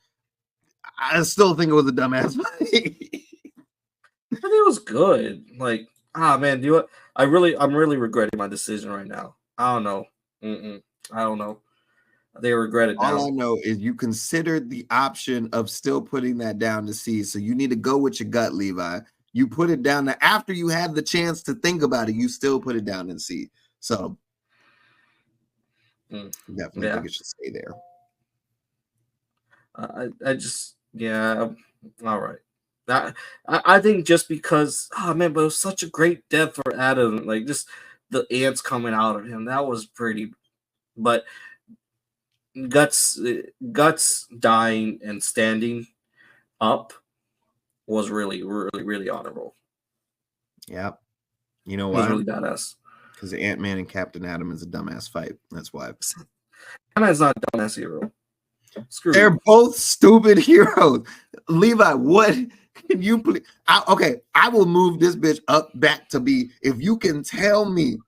I still think it was a dumbass fight. I think it was good. Like, man, do you know what? I'm really regretting my decision right now. I don't know. I don't know. They regret it now. All I know is you considered the option of still putting that down to C. So you need to go with your gut, Levi. You put it down there after you had the chance to think about it. You still put it down in C. So definitely think it should stay there. All right. I think just because, but it was such a great death for Adam. Like just the ants coming out of him. That was pretty. But Guts dying and standing up was really, really, really honorable. Yeah. You know why? It was really badass. Because Ant-Man and Captain Atom is a dumbass fight. That's why. Ant-Man's not a dumbass hero. They're both stupid heroes. Levi, what can you please? I will move this bitch up back to B. If you can legitly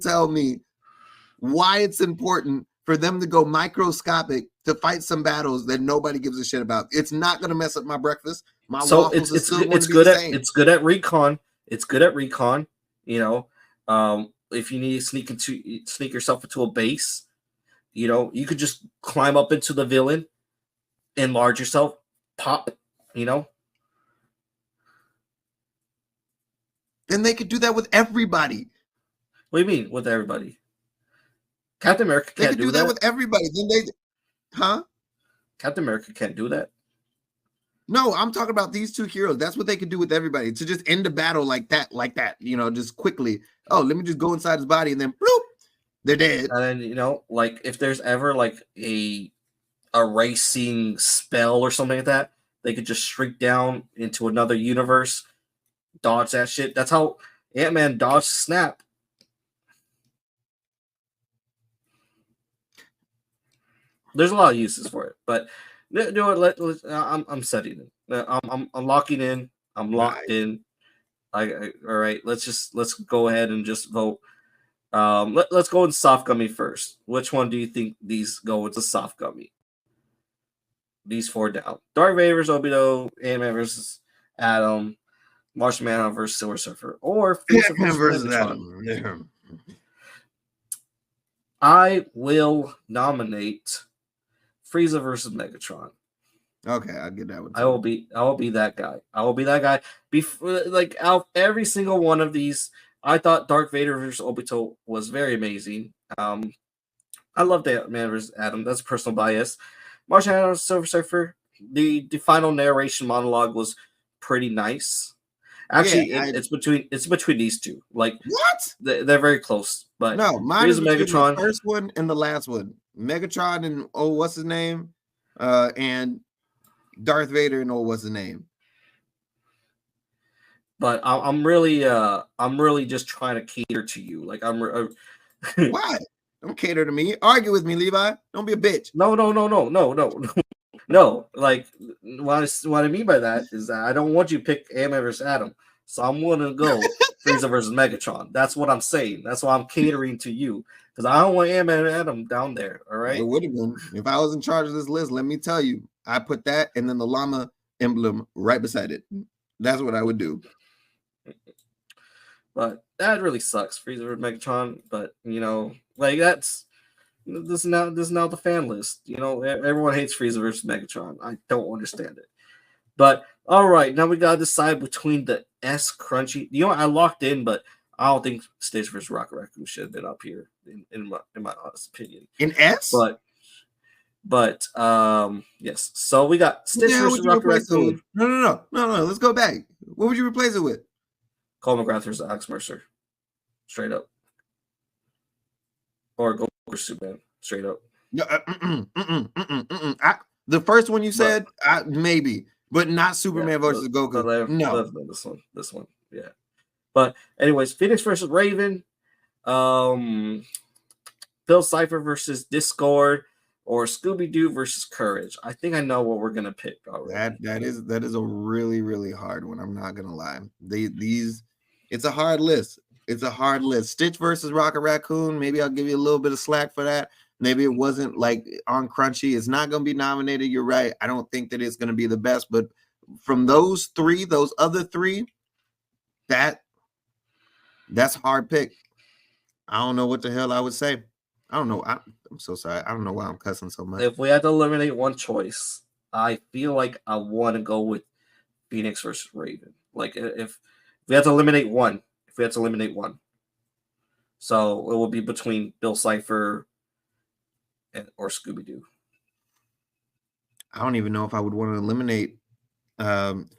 tell me why it's important for them to go microscopic to fight some battles that nobody gives a shit about. It's not going to mess up my breakfast. My waffles it's good at recon. It's good at recon. if you need to sneak yourself into a base, you could just climb up into the villain, enlarge yourself, pop, Then they could do that with everybody. What do you mean with everybody? Captain America They can't could do that with everybody. Huh? Captain America can't do that. No, I'm talking about these two heroes. That's what they could do with everybody, to just end the battle like that, just quickly. Oh, let me just go inside his body and then bloop, they're dead. And then, like if there's ever like a erasing spell or something like that, they could just shrink down into another universe, dodge that shit. That's how Ant-Man dodged Snap. There's a lot of uses for it, but I'm setting it. I'm locking in. I'm locked in. All right. Let's go ahead and just vote. Let's go in soft gummy first. Which one do you think these go into soft gummy? These 4 down. Darth Vader versus Obito, Ant-Man versus Adam, Martian Manhunter versus Silver Surfer, or Ant-Man versus Adam. I will nominate Frieza versus Megatron. Okay, I'll get that one. I will be that guy. I will be that guy. Like out of every single one of these, I thought Darth Vader versus Obito was very amazing. I love Ant-Man versus Adam. That's a personal bias. Martian Manhunter, Silver Surfer. The final narration monologue was pretty nice. Actually, it's between these two. Like what? They're very close. But no, mine is Megatron. The first one and the last one. Megatron and what's his name? And Darth Vader and what's his name? But I'm really just trying to cater to you. Like why? Don't cater to me. Argue with me, Levi. Don't be a bitch. No. No. Like what I mean by that is that I don't want you to pick Ant-Man versus Adam. So I'm gonna go Frieza versus Megatron. That's what I'm saying. That's why I'm catering to you. Because I don't want Ant-Man and Adam down there. All right. It would have been. If I was in charge of this list, let me tell you, I put that and then the llama emblem right beside it. That's what I would do. But that really sucks, Frieza versus Megatron. But like this is now the fan list. Everyone hates Frieza versus Megatron. I don't understand it. But all right, now we gotta decide between the S crunchy. I locked in, but I don't think Stitch versus Rocket Raccoon should have been up here in my honest opinion. In S? But yes. So we got Stitch versus Rocket Raccoon. No. Let's go back. What would you replace it with? Cole McGrath versus Alex Mercer. Straight up. Or Goku versus Superman. Straight up. No, the first one you said, maybe, but not Superman versus Goku. No. This one. Yeah. But anyways, Phoenix versus Raven. Bill Cipher versus Discord, or Scooby-Doo versus Courage. I think I know what we're gonna pick already. That is a really, really hard one. I'm not gonna lie. It's a hard list. It's a hard list. Stitch versus Rocket Raccoon. Maybe I'll give you a little bit of slack for that. Maybe it wasn't like on Crunchy. It's not gonna be nominated. You're right. I don't think that it's gonna be the best, but from those other three, that's a hard pick. I don't know what the hell I would say. I don't know. I'm so sorry. I don't know why I'm cussing so much. If we had to eliminate one choice, I feel like I want to go with Phoenix versus Raven. Like if we had to eliminate one, so it will be between Bill Cipher or Scooby-Doo. I don't even know if I would want to eliminate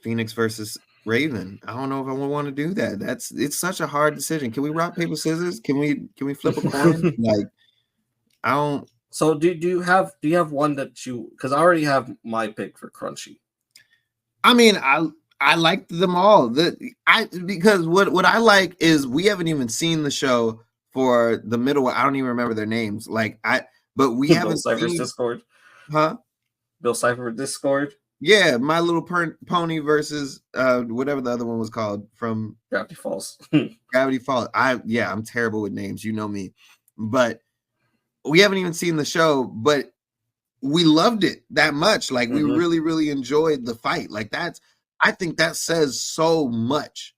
Phoenix versus Raven. I don't know if I would want to do that. It's such a hard decision. Can we rock, paper, scissors? Can we flip a coin? Like, I don't. So do you have one that you? Because I already have my pick for Crunchy. I mean, I liked them all. Because what I like is we haven't even seen the show for the middle one. I don't even remember their names. But we haven't seen Discord. Huh? Bill Cipher Discord. Yeah, My Little Pony versus whatever the other one was called from Gravity Falls. Gravity Falls. I'm terrible with names. You know me. But we haven't even seen the show, but we loved it that much. Like, we really, really enjoyed the fight. Like, I think that says so much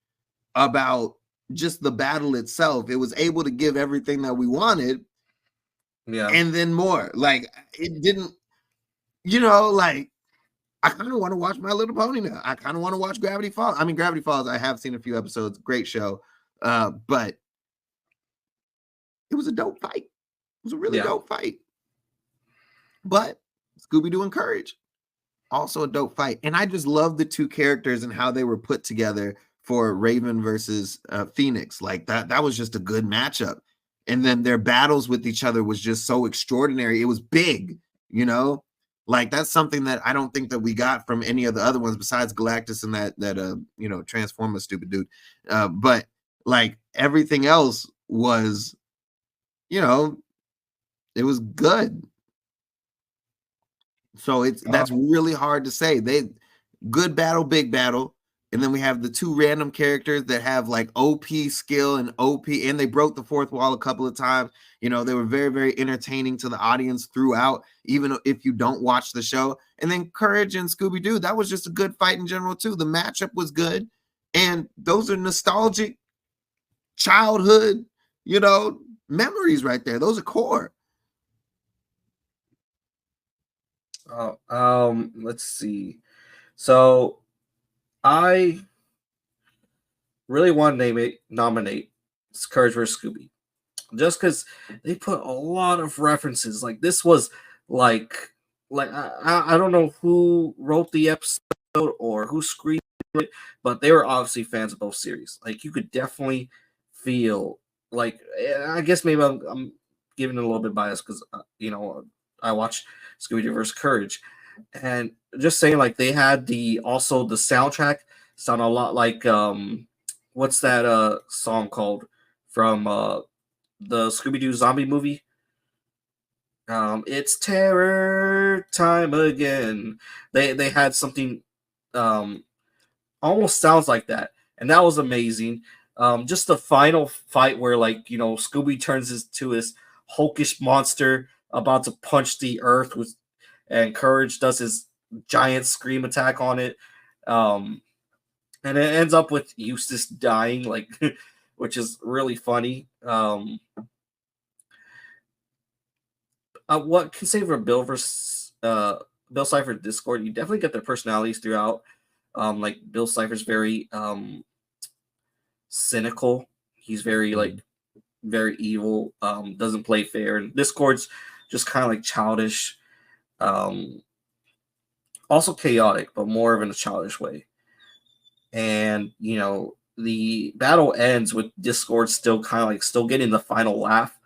about just the battle itself. It was able to give everything that we wanted, and then more. Like it didn't, like I kind of want to watch My Little Pony now. I kind of want to watch Gravity Falls. I mean, Gravity Falls, I have seen a few episodes. Great show, but it was a dope fight. It was a really dope fight. But Scooby-Doo and Courage, also a dope fight. And I just love the two characters and how they were put together for Raven versus Phoenix. Like that was just a good matchup. And then their battles with each other was just so extraordinary. It was big, like that's something that I don't think that we got from any of the other ones besides Galactus and that Transformer stupid dude. But like everything else was, it was good. So that's really hard to say. Good battle, big battle. And then we have the two random characters that have like OP skill and OP, and they broke the fourth wall a couple of times. They were very, very entertaining to the audience throughout, even if you don't watch the show. And then Courage and Scooby-Doo, that was just a good fight in general too. The matchup was good. And those are nostalgic childhood, memories right there. Those are core. Let's see. So I really want to nominate Courage vs. Scooby, just because they put a lot of references. Like this was like I don't know who wrote the episode or who screened it, but they were obviously fans of both series. Like you could definitely feel like, I guess maybe I'm giving it a little bit biased because I watched Scooby-Doo vs. Courage, and just saying like they had the soundtrack sound a lot like what's that song called from the Scooby-Doo zombie movie? It's terror time again. They had something almost sounds like that, and that was amazing. Just the final fight where Scooby turns into his hulkish monster about to punch the earth and Courage does his giant scream attack on it. And it ends up with Eustace dying, which is really funny. What can say for Bill Cipher Discord, you definitely get their personalities throughout. Like Bill Cipher's very cynical. He's very very evil, doesn't play fair, and Discord's just kind of like childish, also chaotic, but more of in a childish way. And the battle ends with Discord still kind of still getting the final laugh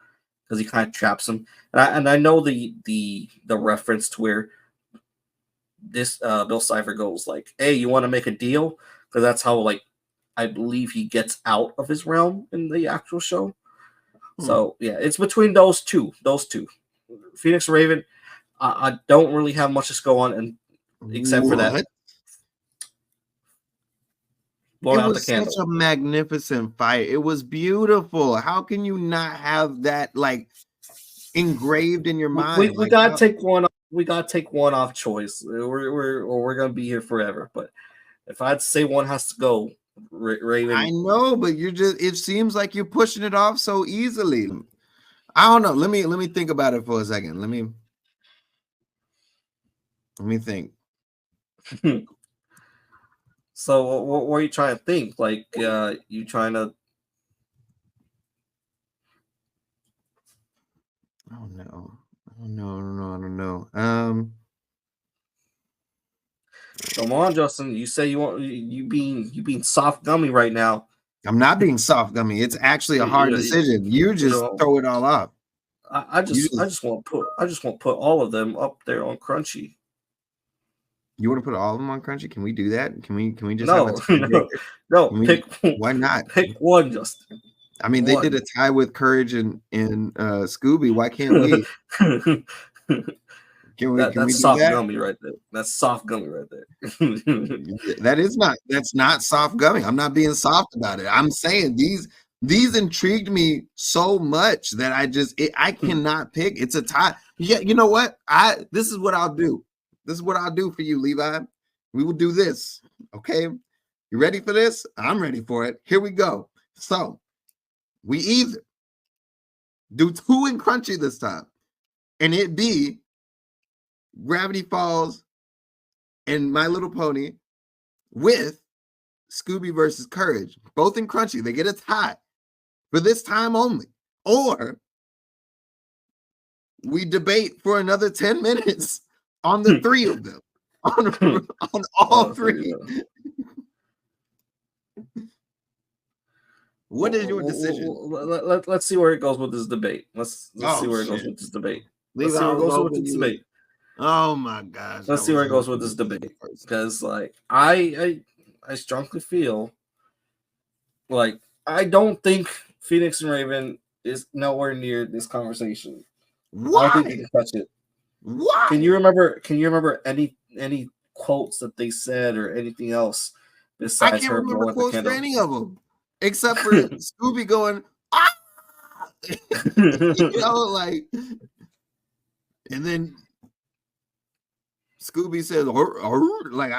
because he kind of traps him. And I know the reference to where this Bill Cipher goes like, "Hey, you want to make a deal?" Because that's how I believe he gets out of his realm in the actual show. So yeah, it's between those two. Phoenix Raven. I don't really have much to go on, and except for that. It was such a magnificent fight. It was beautiful. How can you not have that engraved in your mind? We gotta take one. We gotta take one off choice. We're gonna be here forever. But if I'd say one has to go, Raven. I know, but it seems like you're pushing it off so easily. I don't know. Let me think about it for a second. Let me think. So what are you trying to think? You trying to? Oh no! I don't know. Come on, Justin. You say you being soft gummy right now. I'm not being soft gummy. It's actually a hard decision. You just throw it all off. I just want to put all of them up there on Crunchy. You want to put all of them on Crunchy? Can we do that? Can we just no? Why not? Pick one, Justin. I mean, they did a tie with Courage and Scooby. Why can't we? That's soft gummy right there. That's soft gummy right there. That's not soft gummy. I'm not being soft about it. I'm saying these intrigued me so much that I cannot pick. It's a tie. Yeah, you know what? This is what I'll do. This is what I'll do for you, Levi. We will do this. Okay. You ready for this? I'm ready for it. Here we go. So we either do 2 in Crunchy this time, and it be Gravity Falls and My Little Pony with Scooby versus Courage, both in Crunchy. They get a tie for this time only. Or we debate for another 10 minutes on the 3 of them. On all 3. What is your decision? Let's see where it goes with this debate. Let's see where it goes with this debate. Let's see where it goes with this debate. Oh my gosh. Let's see where it goes with this debate. Because like I strongly feel like I don't think Phoenix and Raven is nowhere near this conversation. Why? I don't think they can touch it. Why? Can you remember any quotes that they said or anything else besides I can't her remember blowing the quotes for candle? any of them, except for Scooby going, ah! You know, like, and then Scooby says, like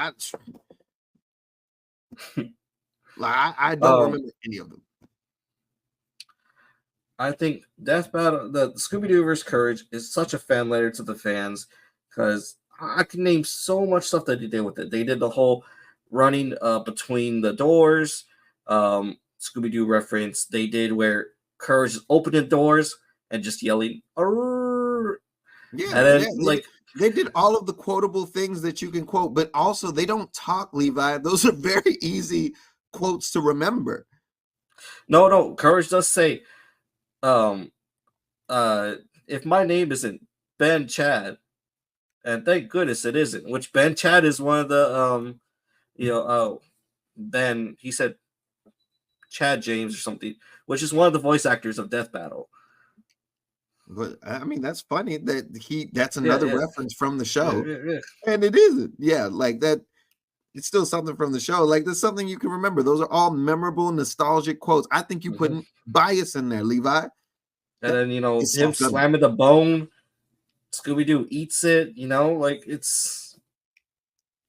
I don't remember any of them. I think Death Battle, the Scooby-Doo vs. Courage is such a fan letter to the fans because I can name so much stuff that they did with it. They did the whole running between the doors, Scooby-Doo reference. They did where Courage is opening doors and just yelling, "Arr!" Yeah, and then they did all of the quotable things that you can quote, but also they don't talk, Levi. Those are very easy quotes to remember. No, Courage does say, if my name isn't Ben Chad, and thank goodness it isn't, which Ben Chad is one of the Ben, he said Chad James or something, which is one of the voice actors of Death Battle. But I mean, that's funny that's another reference from the show. Yeah. And it isn't. Yeah, like that. It's still something from the show. Like there's something you can remember. Those are all memorable, nostalgic quotes. I think you put bias in there, Levi. And then him slamming the bone, Scooby-Doo eats it. Like it's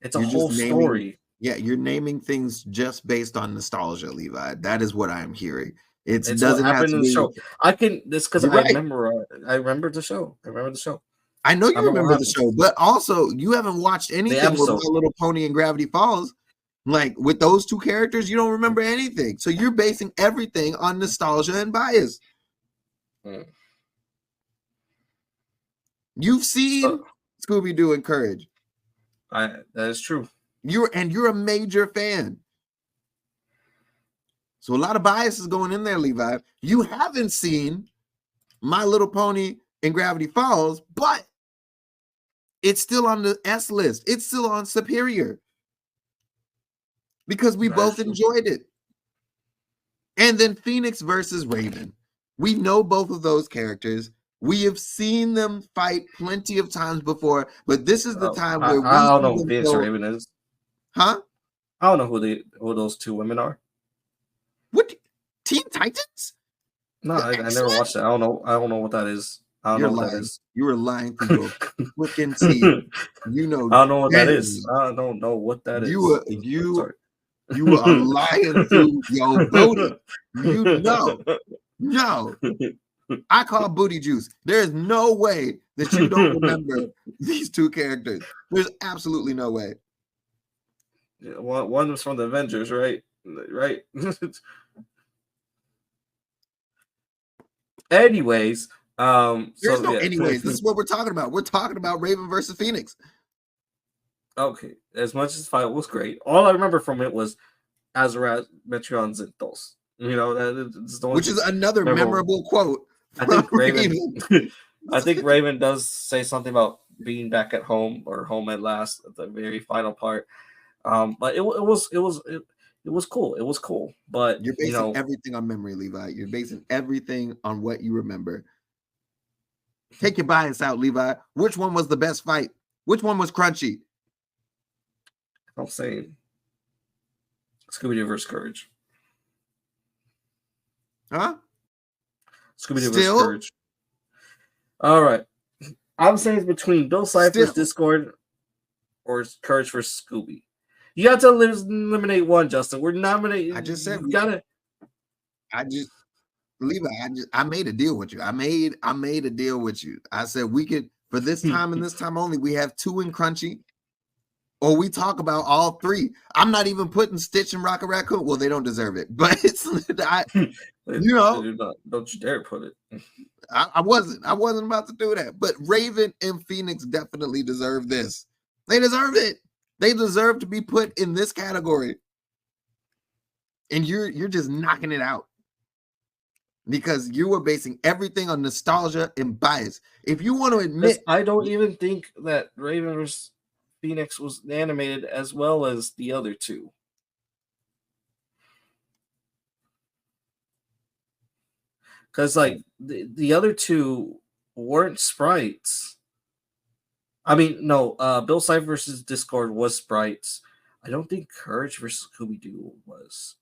a whole story. Yeah, you're naming things just based on nostalgia, Levi. That is what I'm hearing. It It's doesn't what have happened to in be. the show. I can this because I Right. remember the show. I remember the show. I know you I remember remember what the show, but also you haven't watched anything with My Little Pony and Gravity Falls. Like with those 2 characters, you don't remember anything. So you're basing everything on nostalgia and bias. You've seen Scooby-Doo and Courage. That is true. You're a major fan. So a lot of bias is going in there, Levi. You haven't seen My Little Pony and Gravity Falls, but it's still on the S list. It's still on Superior. Because we both enjoyed it. And then Phoenix versus Raven. We know both of those characters. We have seen them fight plenty of times before, but this is the time where I don't know who Phoenix or Raven is. Huh? I don't know who those 2 women are. What? Teen Titans? No, I never watched it. I don't know what that is. I don't know what that is. You were lying through your freaking teeth. I don't know what that is. I don't know what that is. You are lying through your booty. No. I call booty juice. There is no way that you don't remember these 2 characters. There's absolutely no way. Yeah, one was from the Avengers, right? Right. Anyways, there's no anyways. This is what we're talking about. We're talking about Raven versus Phoenix. Okay, as much as the fight was great, all I remember from it was Azarat, Metreon, Zinthos. Which is another memorable quote. I think Raven does say something about being back at home or home at last at the very final part. But it was cool. It was cool. But you're basing everything on memory, Levi. You're basing everything on what you remember. Take your bias out, Levi. Which one was the best fight? Which one was crunchy? I'm saying Scooby-Doo vs. Courage. Huh? Scooby-Doo vs. Courage. All right. I'm saying it's between Bill Cipher's Discord or Courage vs. Scooby. You have to eliminate one, Justin. We're nominating. I just said we gotta. I just Levi, I made a deal with you. I made a deal with you. I said we could for this time and this time only. We have 2 in Crunchy, or we talk about all 3. I'm not even putting Stitch and Rocket Raccoon. Well, they don't deserve it, but it's Don't you dare put it. I wasn't about to do that. But Raven and Phoenix definitely deserve this. They deserve it. They deserve to be put in this category. And you're just knocking it out. Because you were basing everything on nostalgia and bias. If you want to admit, I don't even think that Raven vs. Phoenix was animated as well as the other 2. Because like the other 2 weren't sprites. I mean, no, Bill Cipher versus Discord was sprites. I don't think Courage versus Scooby-Doo was.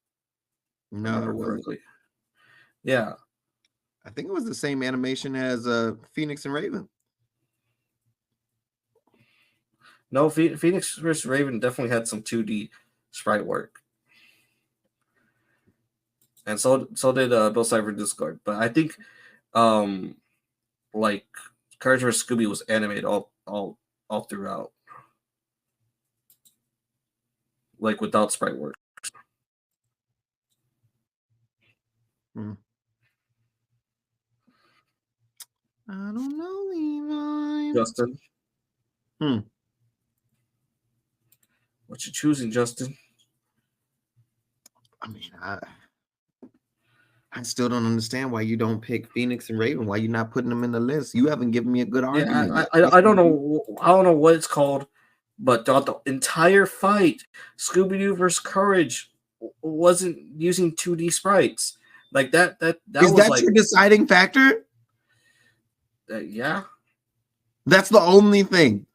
no, it wasn't. Yeah. I think it was the same animation as Phoenix and Raven. No, Phoenix vs. Raven definitely had some 2D sprite work. And so did Bill Cipher Discord. But I think like Courage vs. Scooby was animated all throughout. Like without sprite work. I don't know, Levi. Justin. What you choosing, Justin? I mean, I still don't understand why you don't pick Phoenix and Raven. Why you're not putting them in the list? You haven't given me a good argument. Yeah, I don't know. I don't know what it's called, but throughout the entire fight, Scooby-Doo versus Courage wasn't using 2D sprites like that. That is was that like your deciding factor? Yeah, that's the only thing.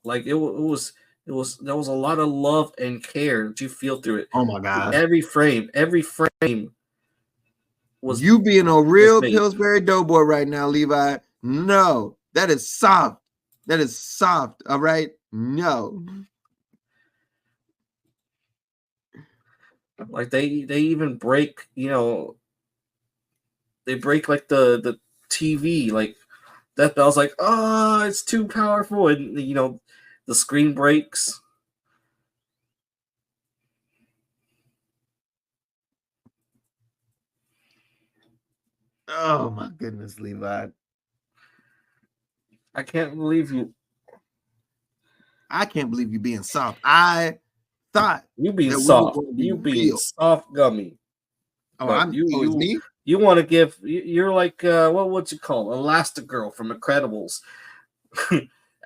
Like there was a lot of love and care that you feel through it. Oh my god! Every frame was you being a real Pillsbury Doughboy right now, Levi. No, that is soft. That is soft. All right, no. Like they even break, they break like the TV, like that. I was like, oh, it's too powerful, and the screen breaks. Oh my goodness, Levi. I can't believe you. I can't believe you being soft. I thought you being soft. You being soft gummy. Oh, it's me? You want to give? You're like what's it called? Elastigirl from Incredibles.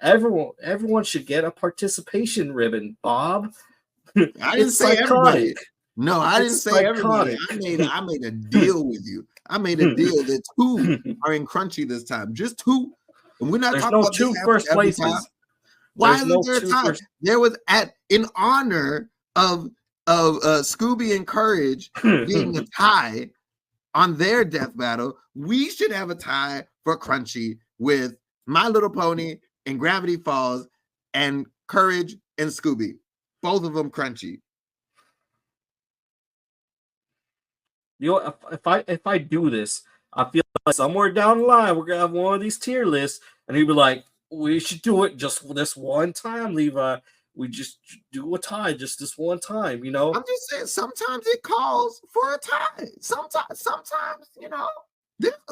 Everyone should get a participation ribbon, Bob. I didn't say everybody. No, I didn't say everybody. I made a deal with you. I made a deal that 2 are in Crunchy this time. Just 2. And we're not talking about 2 first places. Why isn't there a tie? There was in honor of Scooby and Courage being a tie on their death battle. We should have a tie for Crunchy with My Little Pony and Gravity Falls and Courage and Scooby. Both of them Crunchy. If I do this, I feel like somewhere down the line we're gonna have one of these tier lists, and he'd be like, "We should do it just this one time, Levi. We just do a tie just this one time." I'm just saying. Sometimes it calls for a tie. Sometimes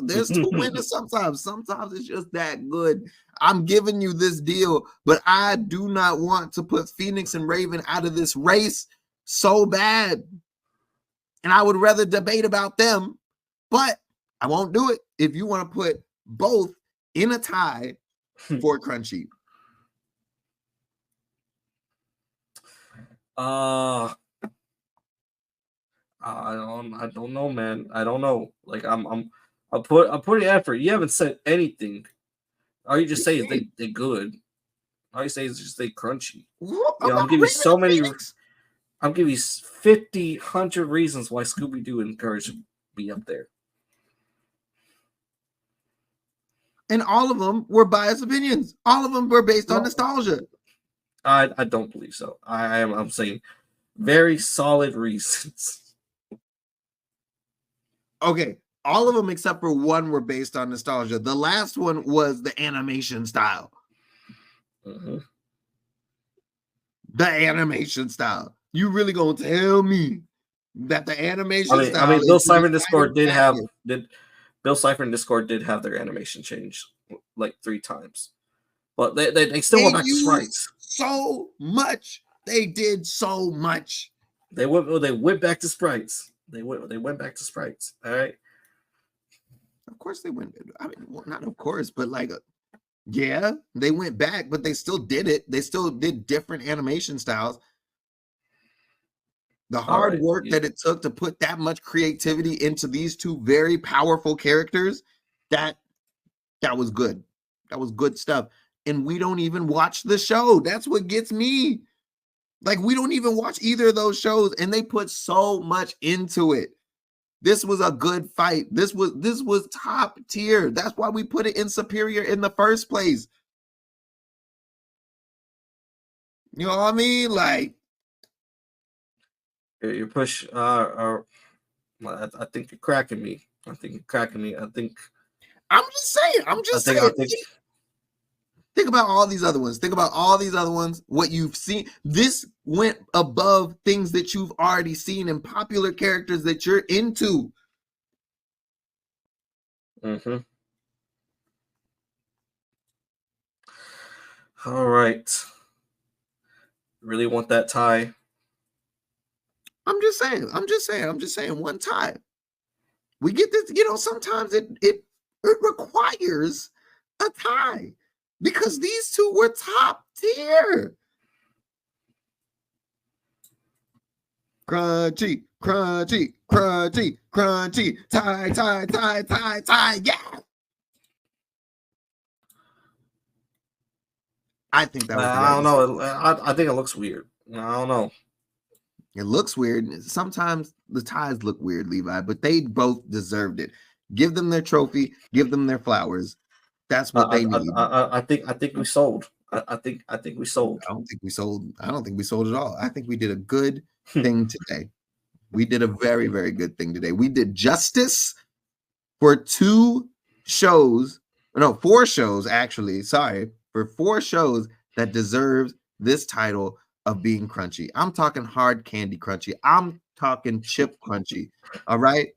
there's 2 winners. Sometimes it's just that good. I'm giving you this deal, but I do not want to put Phoenix and Raven out of this race so bad. And I would rather debate about them, but I won't do it if you want to put both in a tie for Crunchy. I don't know, man. I don't know. Like I'm putting effort. You haven't said anything. All you just say is they good. All you say is just they Crunchy. I'm giving you so many. I'm giving you 50, 100 reasons why Scooby-Doo and Courage should be up there. And all of them were biased opinions. All of them were based on nostalgia. I don't believe so. I'm saying very solid reasons. Okay, all of them except for one were based on nostalgia. The last one was the animation style. Mm-hmm. The animation style. You really gonna tell me that the animation style? I mean, Bill is Cipher just Discord did accurate? Bill Cipher and Discord did have their animation changed like 3 times, but they still went back to used sprites. so much. They did so much. They went back to sprites. They went back to sprites. All right. Of course they went. I mean, well, not of course, but like, yeah, they went back, but they still did it. They still did different animation styles. The hard work that it took to put that much creativity into these two very powerful characters, that was good. That was good stuff. And we don't even watch the show. That's what gets me. Like, we don't even watch either of those shows, and they put so much into it. This was a good fight. This was top tier. That's why we put it in superior in the first place. You know what I mean? Like, you push. I think you're cracking me. I think you're cracking me. I think. I'm just saying. I'm just saying. Think about all these other ones. Think about all these other ones. What you've seen. This went above things that you've already seen and popular characters that you're into. Mm-hmm. All right. Really want that tie? I'm just saying. One tie. We get this. You know, sometimes it requires a tie. Because these two were top tier. Crunchy, crunchy, crunchy, crunchy, tie, tie, tie, tie, tie, yeah. I think that was the right I don't know. I think it looks weird. I don't know. It looks weird. Sometimes the ties look weird, Levi, but they both deserved it. Give them their trophy. Give them their flowers. That's what they need. I think we sold. I think we sold. I don't think we sold. I don't think we sold at all. I think we did a good thing today. We did a very, very good thing today. We did justice for 4 shows actually. Sorry, for 4 shows that deserves this title of being crunchy. I'm talking hard candy crunchy. I'm talking chip crunchy. All right.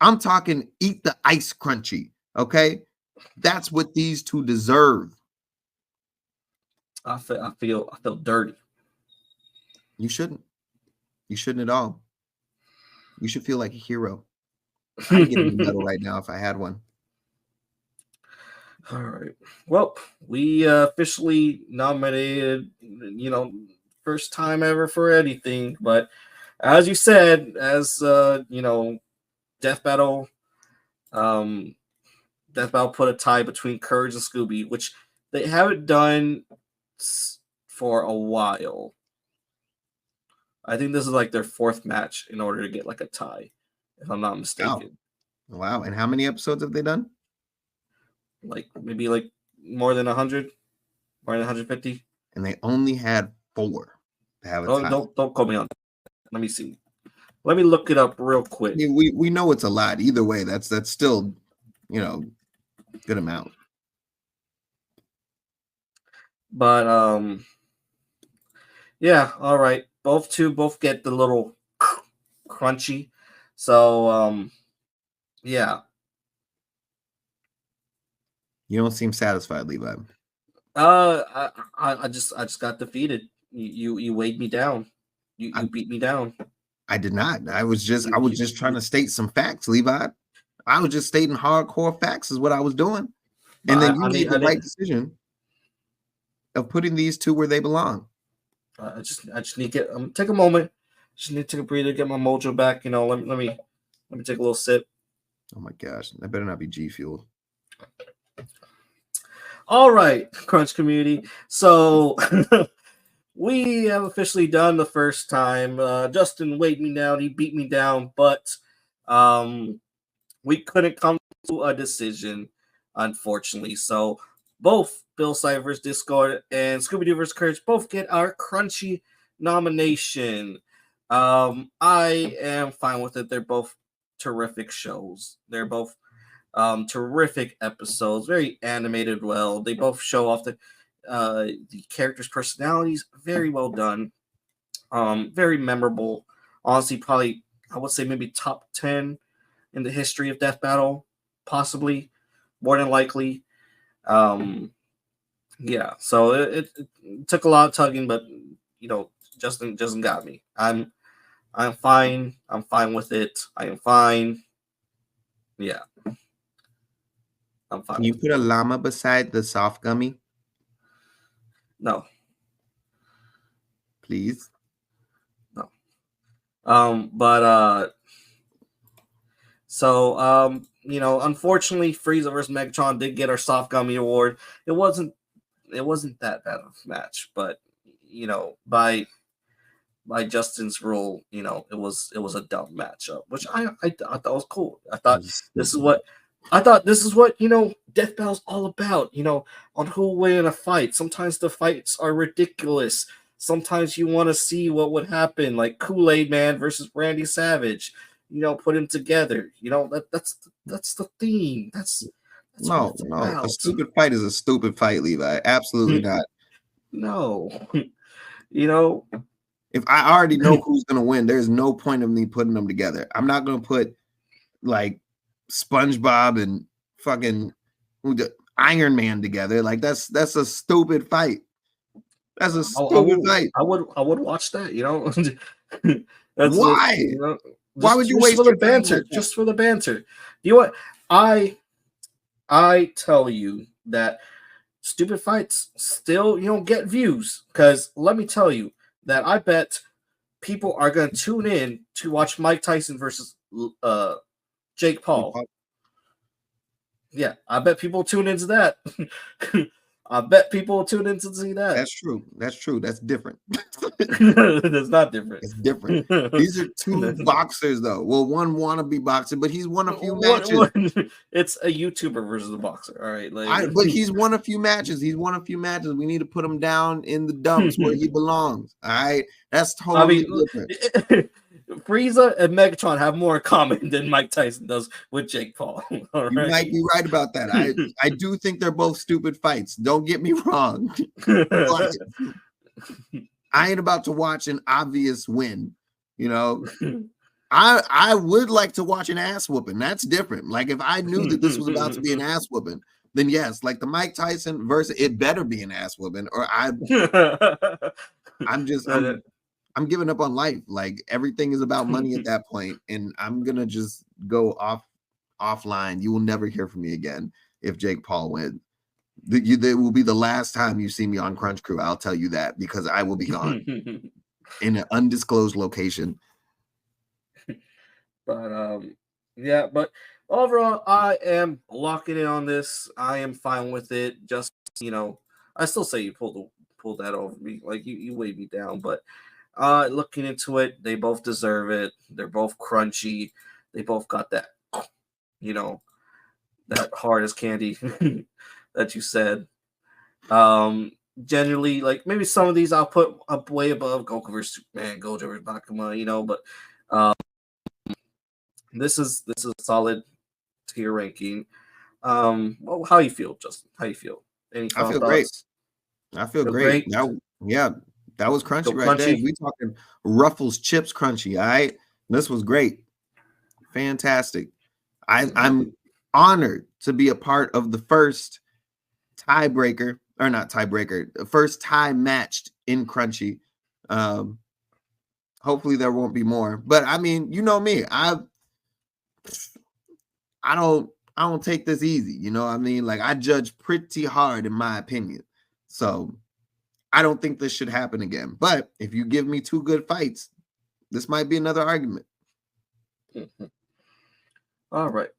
I'm talking eat the ice crunchy. Okay. That's what these two deserve. I feel dirty. You shouldn't. You shouldn't at all. You should feel like a hero. I'd get a medal right now if I had one. All right. Well, we officially nominated, first time ever for anything. But as you said, Death Battle put a tie between Courage and Scooby, which they haven't done for a while. I think this is like their 4th match in order to get like a tie, if I'm not mistaken. Wow. And how many episodes have they done? Like maybe like more than 100, more than 150. And they only had 4 to have a tie. Don't call me on that. Let me see. Let me look it up real quick. I mean, we know it's a lot. Either way, that's still, good amount. But yeah, all right. Both get the little crunchy. So yeah. You don't seem satisfied, Levi. I just got defeated. You weighed me down. You beat me down. I did not. I was just trying to state some facts, Levi. I was just stating hardcore facts is what I was doing. And then you made the right decision of putting these two where they belong. I just need to get take a moment. Just need to take a breather, get my mojo back. Let me take a little sip. Oh my gosh, that better not be G Fuel. All right, Crunch community. So we have officially done the first time. Justin weighed me down. He beat me down, but we couldn't come to a decision, unfortunately. So both Bill Cipher's Discord and Scooby-Doo vs. Courage both get our crunchy nomination. I am fine with it. They're both terrific shows. They're both terrific episodes, very animated well. They both show off the characters' personalities, very well done. Very memorable. Honestly, probably I would say maybe top 10 in the history of Death Battle, possibly, more than likely. Yeah, so it took a lot of tugging, but Justin got me. I'm fine. I'm fine with it. I am fine. Yeah, I'm fine. Can you put a llama beside the soft gummy, No, please? no. Unfortunately, Frieza versus Megatron did get our soft gummy award. It wasn't that bad of a match, but by Justin's rule, it was a dumb matchup, which I thought was cool. I thought this is what Death Battle's all about. On who will win a fight. Sometimes the fights are ridiculous. Sometimes you want to see what would happen, like Kool-Aid Man versus Randy Savage. Put them together. That's the theme. That's no. A stupid fight is a stupid fight, Levi. Absolutely not. No. If I already know who's gonna win, there's no point of me putting them together. I'm not gonna put like SpongeBob and fucking Iron Man together. Like that's a stupid fight. That's a stupid fight. I would watch that. Why? Why would you waste for your the banter? Just for the banter. You know what? I tell you that stupid fights still get views, because let me tell you that I bet people are going to tune in to watch Mike Tyson versus Jake Paul. Yeah, I bet people tune into that. I bet people will tune in to see that. That's true. That's different. That's not different. It's different. These are two boxers, though. Well, one wannabe boxer, but he's won a few matches. It's a YouTuber versus a boxer. All right, but he's won a few matches. We need to put him down in the dumps where he belongs. All right, that's totally different. Frieza and Megatron have more in common than Mike Tyson does with Jake Paul. All right? You might be right about that. I do think they're both stupid fights. Don't get me wrong. I ain't about to watch an obvious win. I would like to watch an ass whooping. That's different. Like if I knew that this was about to be an ass whooping, then yes, like the Mike Tyson versus, it better be an ass whooping, or I'm giving up on life. Like everything is about money at that point, and I'm gonna just go offline. You will never hear from me again if Jake Paul wins. There will be the last time you see me on Crunch Crew. I'll tell you that, because I will be gone in an undisclosed location. But but overall, I am locking in on this. I am fine with it. Just I still say you pulled that over me. Like you weighed me down, but. Looking into it, they both deserve it. They're both crunchy. They both got that, that hard as candy that you said. Generally, like maybe some of these I'll put up way above Goku vs Superman, Gojo vs Nakama, but this is a solid tier ranking. Well, how you feel, Justin? How you feel? Any I feel great. I feel great. Now, yeah. That was crunchy right there. We talking Ruffles chips crunchy. All right. This was great. Fantastic. I'm honored to be a part of the first tiebreaker, or not tiebreaker, the first tie matched in Crunchy. Hopefully there won't be more. But I mean, you know me. I don't take this easy. You know what I mean? Like I judge pretty hard in my opinion. So I don't think this should happen again. But if you give me two good fights, this might be another argument. All right.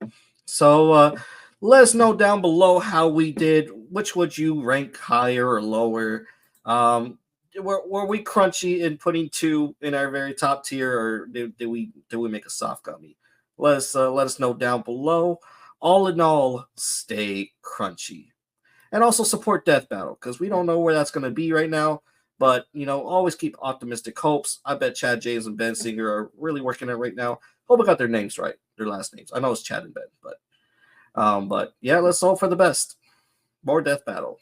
So let us know down below how we did. Which would you rank higher or lower? Were we crunchy in putting two in our very top tier, or did we make a soft gummy? Let us know down below. All in all, stay crunchy. And also support Death Battle, because we don't know where that's going to be right now. But, always keep optimistic hopes. I bet Chad James and Ben Singer are really working it right now. Hope I got their names right, their last names. I know it's Chad and Ben, but yeah, let's hope for the best. More Death Battle.